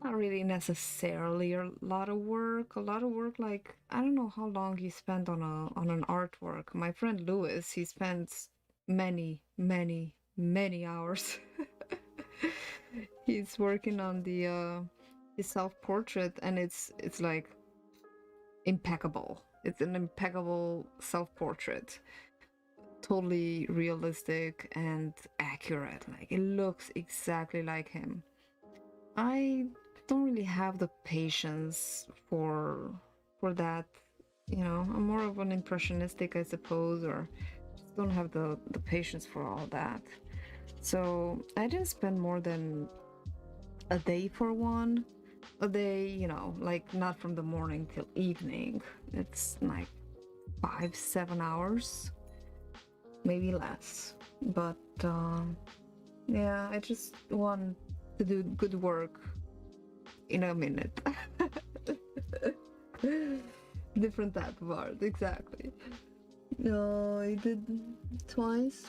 S1: not really necessarily a lot of work. Like, I don't know how long you spend on an artwork. My friend Louis, he spends many hours. He's working on the his self-portrait, and it's like impeccable. It's an impeccable self-portrait. Totally realistic and accurate. Like, it looks exactly like him. I don't really have the patience for that, you know. I'm more of an impressionistic, I suppose, or just don't have the patience for all that. So I didn't spend more than a day for one. A day, you know, like not from the morning till evening. It's like 5-7 hours, maybe less. But yeah, I just want to do good work in a minute. Different type of art, exactly. No, I did twice.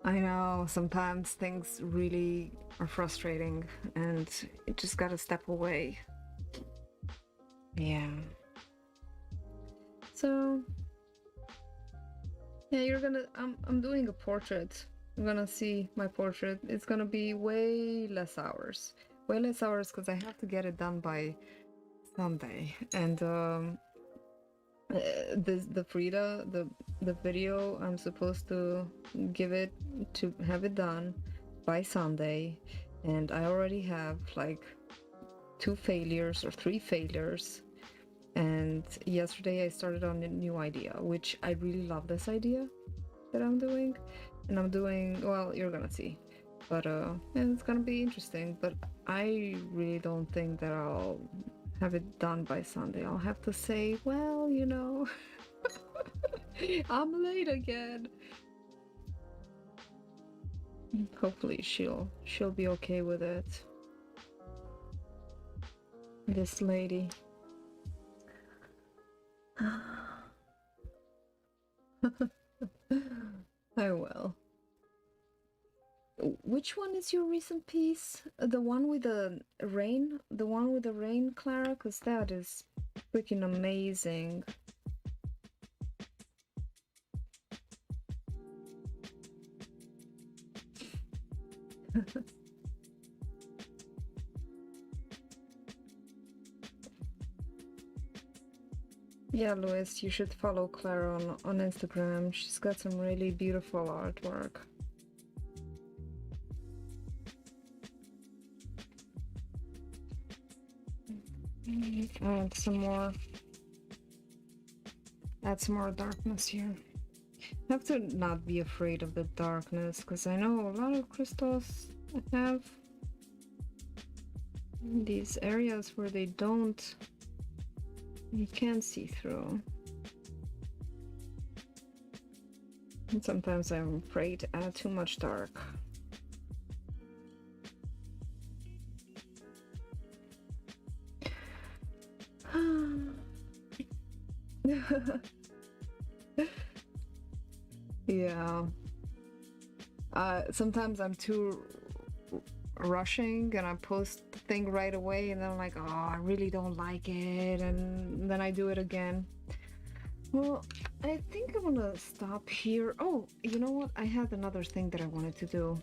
S1: I know, sometimes things really are frustrating and you just gotta step away. Yeah. So yeah, I'm doing a portrait. I'm gonna see my portrait. It's gonna be way less hours because I have to get it done by Sunday. And the Frida, the video, I'm supposed to have it done by Sunday, and I already have like 2 failures or 3 failures. And yesterday I started on a new idea, which I really love this idea that I'm doing. and I'm doing, well, you're gonna see, but yeah, it's gonna be interesting, but I really don't think that I'll have it done by Sunday. I'll have to say, well, you know, I'm late again. Hopefully she'll be okay with it. This lady. Oh well. Which one is your recent piece? The one with the rain? The one with the rain, Clara? Because that is freaking amazing. Yeah, Louis, you should follow Clara on Instagram. She's got some really beautiful artwork. Add some more darkness here. I have to not be afraid of the darkness, because I know a lot of crystals have these areas where they don't, you can't see through. And sometimes I'm afraid to add too much dark. Yeah. Sometimes I'm too rushing and I post the thing right away and then I'm like, oh, I really don't like it, and then I do it again. Well, I think I'm gonna stop here. Oh, you know what? I had another thing that I wanted to do.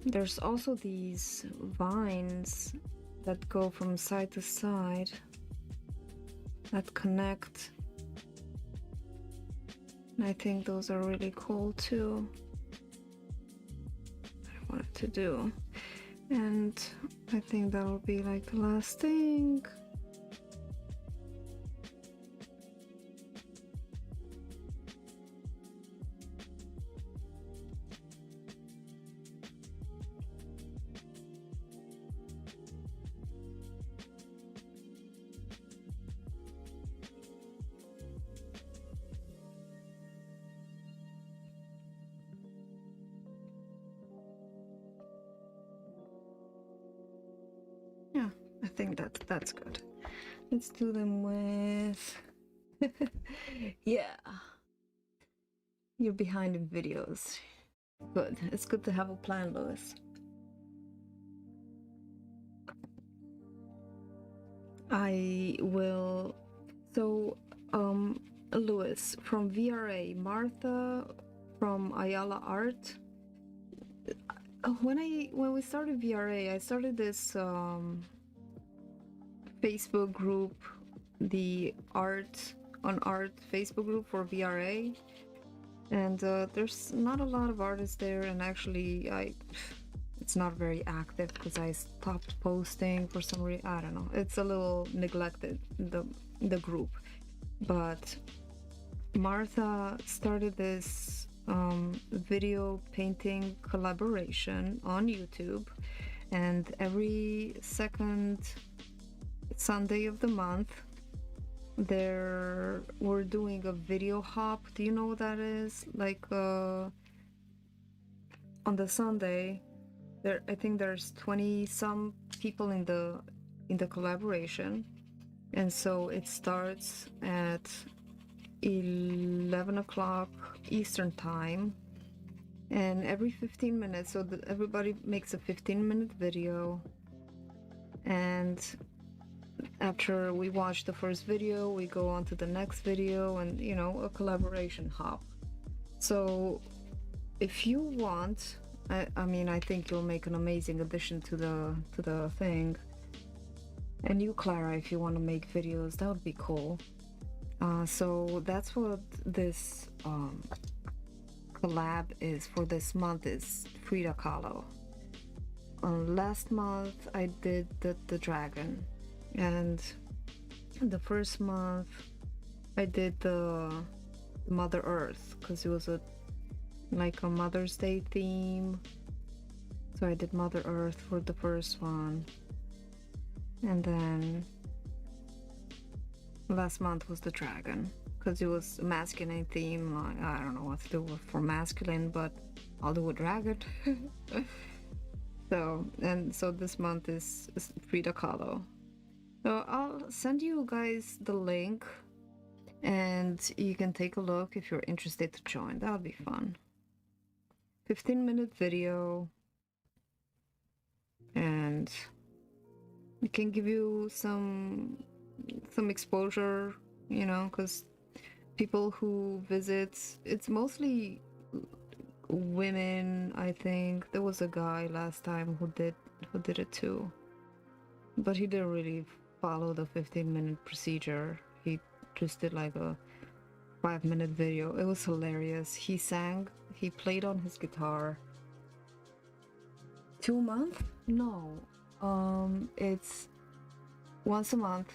S1: There's also these vines that go from side to side that connect. And I think those are really cool too. I wanted to do. And I think that'll be like the last thing. Yeah, I think that's good. Let's do them with yeah. You're behind in videos. Good. It's good to have a plan, Louis. I will. So, Louis from VRA, Martha from Ayala Art. When we started VRA, I started this Facebook group, the Art on Art Facebook group for VRA, and there's not a lot of artists there, and actually it's not very active because I stopped posting for some reason. I don't know, it's a little neglected, the group. But Martha started this video painting collaboration on YouTube, and every second Sunday of the month we're doing a video hop. Do you know what that is? Like on the Sunday I think there's 20 some people in the collaboration, and so it starts at 11 o'clock Eastern time, and every 15 minutes, so everybody makes a 15-minute video, and after we watch the first video we go on to the next video, and you know, a collaboration hop. So if you want, I mean, I think you'll make an amazing addition to the thing. And you, Clara, if you want to make videos, that would be cool. So that's what this collab is for this month, is Frida Kahlo. Last month I did the dragon, and the first month I did the Mother Earth because it was like a Mother's Day theme. So I did Mother Earth for the first one. And then last month was the dragon because it was a masculine theme. Like, I don't know what to do for masculine, but I'll do a dragon. So this month is Frida Kahlo. So I'll send you guys the link and you can take a look if you're interested to join. That'll be fun. 15-minute video, and it can give you some exposure, you know, because people who visit, it's mostly women. I think there was a guy last time who did it too, but he didn't really follow the 15-minute procedure. He just did like a 5-minute video. It was hilarious. He sang, he played on his guitar. 2 months? No. It's once a month,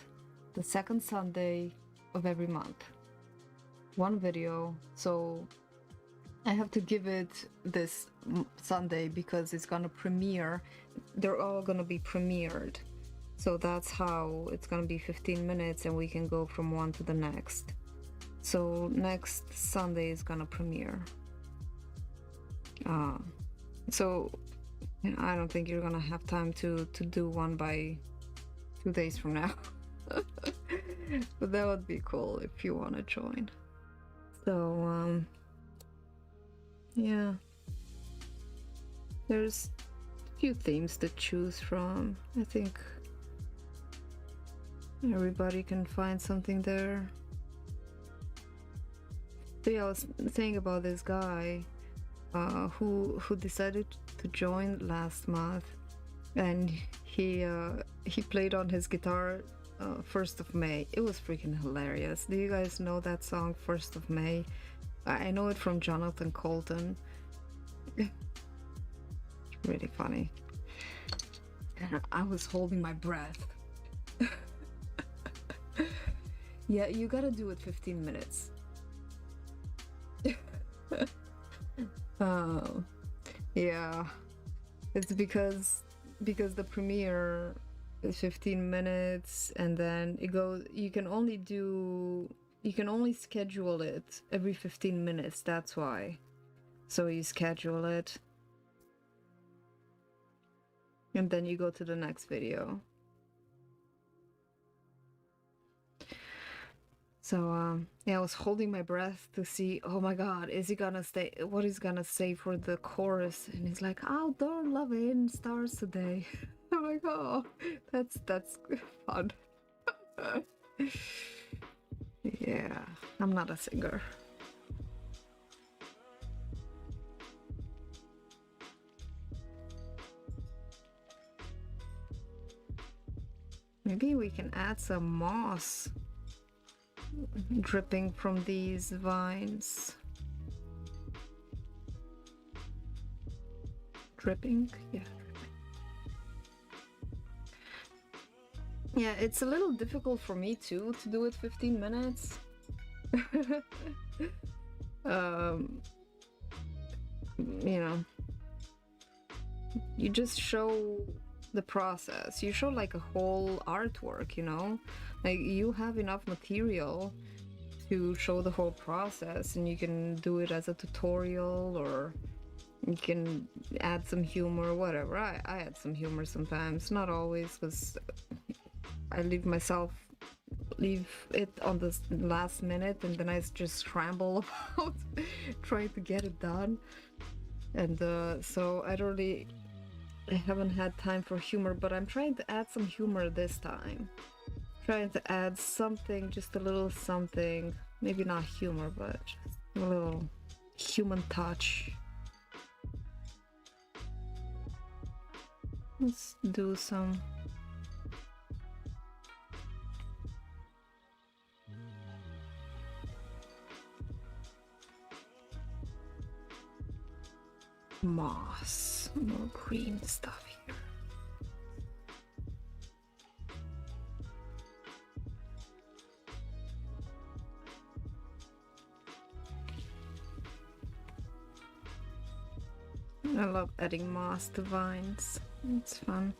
S1: the second Sunday of every month. One video. So I have to give it this Sunday because it's gonna premiere. They're all gonna be premiered. So that's how it's gonna be 15 minutes and we can go from one to the next. So next Sunday is gonna premiere. So I don't think you're gonna have time to do one by 2 days from now. But that would be cool if you want to join. So yeah, there's a few themes to choose from. I think everybody can find something there. So yeah, I was saying about this guy who decided to join last month, and he played on his guitar 1st of May. It was freaking hilarious. Do you guys know that song 1st of May? I know it from Jonathan Colton. Really funny. And I was holding my breath. Yeah, you gotta do it 15 minutes. Yeah, it's because the premiere is 15 minutes, and then it goes. You can only schedule it every 15 minutes. That's why. So you schedule it, and then you go to the next video. So yeah, I was holding my breath to see, oh my god, is he gonna stay, what he's gonna say for the chorus? And he's like, outdoor loving stars today. I'm like, oh, that's fun. Yeah, I'm not a singer. Maybe we can add some moss dripping from these vines. Dripping? Yeah. Yeah, it's a little difficult for me too to do it 15 minutes. You know, you just show the process. You show like a whole artwork, you know? Like you have enough material to show the whole process, and you can do it as a tutorial, or you can add some humor, whatever. I add some humor sometimes, not always, because I leave it on the last minute, and then I just scramble about trying to get it done. And so I haven't had time for humor, but I'm trying to add some humor this time. Trying to add something, just a little something, maybe not humor, but just a little human touch. Let's do some moss, more green stuff here. love adding moss to vines. It's fun.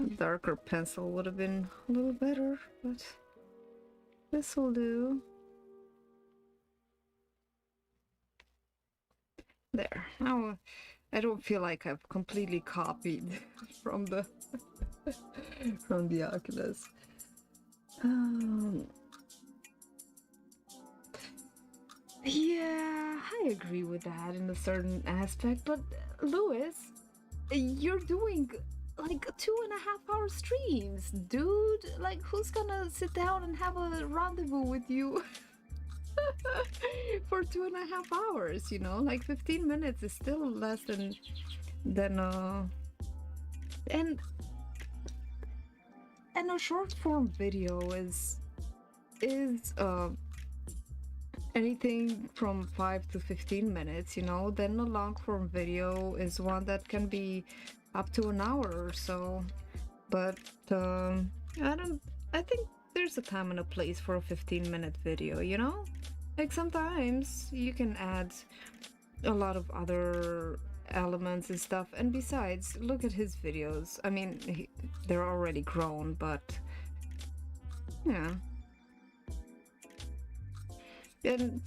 S1: A darker pencil would have been a little better, but this will do. There. Now I don't feel like I've completely copied from the from the Oculus. Yeah, I agree with that in a certain aspect, but Lewis, you're doing like 2.5 hour streams, dude. Like, who's gonna sit down and have a rendezvous with you for 2.5 hours? You know, like 15 minutes is still less than and a short form video is anything from 5 to 15 minutes, you know. Then a long form video is one that can be up to an hour or so. But I think there's a time and a place for a 15-minute video, you know. Like, sometimes you can add a lot of other elements and stuff. And besides, look at his videos. I mean, they're already grown, but yeah. And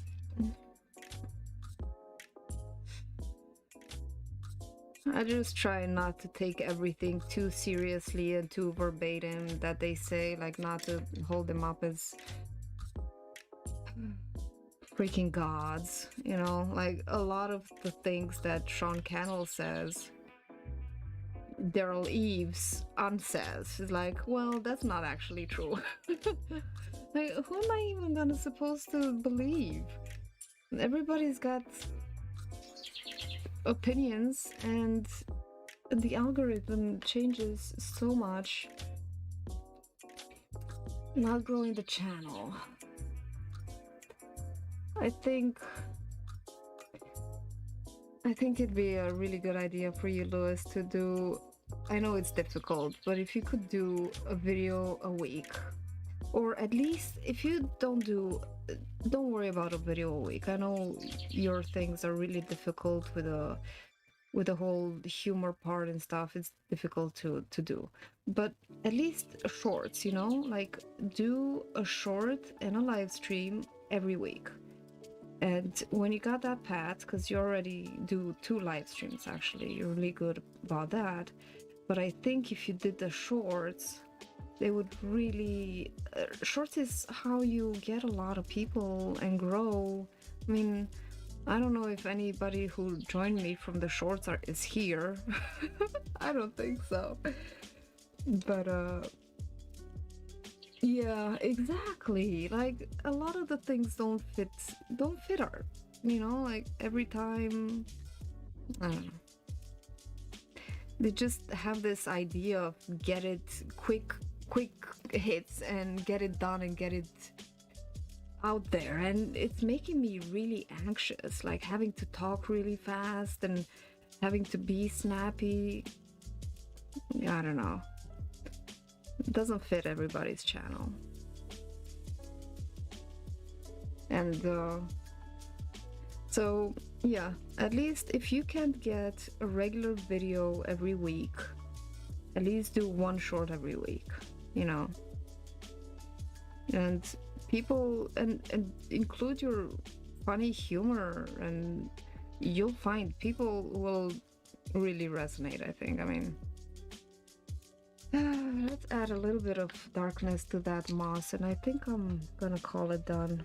S1: I just try not to take everything too seriously and too verbatim that they say, like, not to hold them up as freaking gods, you know. Like, a lot of the things that Sean Cannell says, Daryl Eves unsays. It's like, well, that's not actually true. Like, who am I even gonna supposed to believe? Everybody's got opinions, and the algorithm changes so much. Not growing the channel. I think it'd be a really good idea for you, Lewis, to do, I know it's difficult, but if you could do a video a week, or at least if you don't worry about a video a week. I know your things are really difficult with the whole humor part and stuff. It's difficult to do, but at least shorts, you know, like do a short and a live stream every week. And when you got that path, because you already do 2 live streams, actually, you're really good about that. But I think if you did the shorts, they would really... shorts is how you get a lot of people and grow. I mean, I don't know if anybody who joined me from the shorts is here. I don't think so. But yeah, exactly. Like, a lot of the things don't fit art, you know. Like, every time, I don't know, they just have this idea of get it quick hits and get it done and get it out there, and it's making me really anxious, like having to talk really fast and having to be snappy. I don't know. It doesn't fit everybody's channel. And so yeah, at least if you can't get a regular video every week, at least do 1 short every week, you know. And people, and include your funny humor, and you'll find people will really resonate, I think. I mean, let's add a little bit of darkness to that moss, and I think I'm gonna call it done.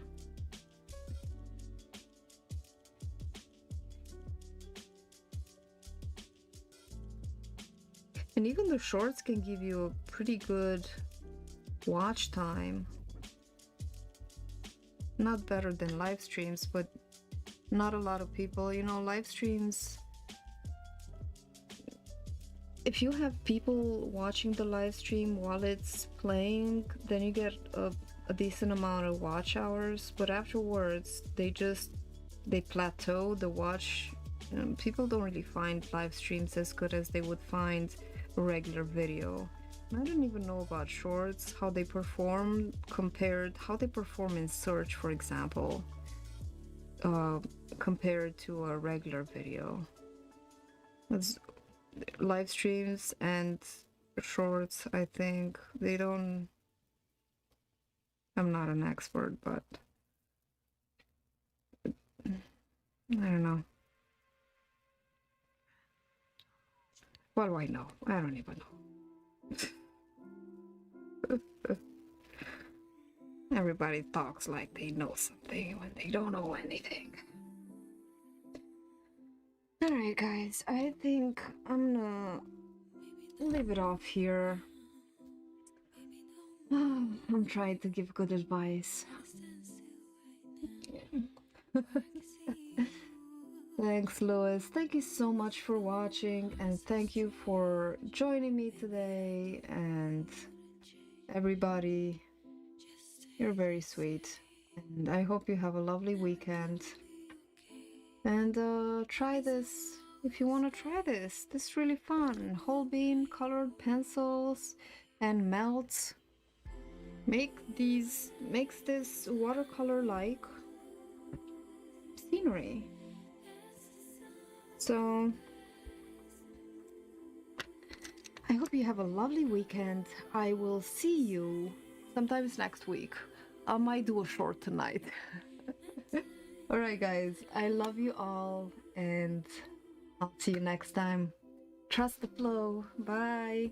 S1: And even the shorts can give you a pretty good watch time. Not better than live streams, but not a lot of people, you know, live streams. If you have people watching the live stream while it's playing, then you get a decent amount of watch hours, but afterwards they plateau the watch. People don't really find live streams as good as they would find a regular video. I don't even know about shorts, how they perform in search, for example. compared to a regular video. It's live streams and shorts, I think they don't. I'm not an expert, but I don't know. What do I know? I don't even know. Everybody talks like they know something when they don't know anything. Alright guys, I think I'm gonna leave it off here. I'm trying to give good advice. Thanks, Louis. Thank you so much for watching, and thank you for joining me today. And everybody, you're very sweet, and I hope you have a lovely weekend. And try this if you want to try this. This is really fun. Holbein colored pencils and melts makes this watercolor-like scenery. So I hope you have a lovely weekend. I will see you sometimes next week. I might do a short tonight. Alright guys, I love you all, and I'll see you next time. Trust the flow. Bye.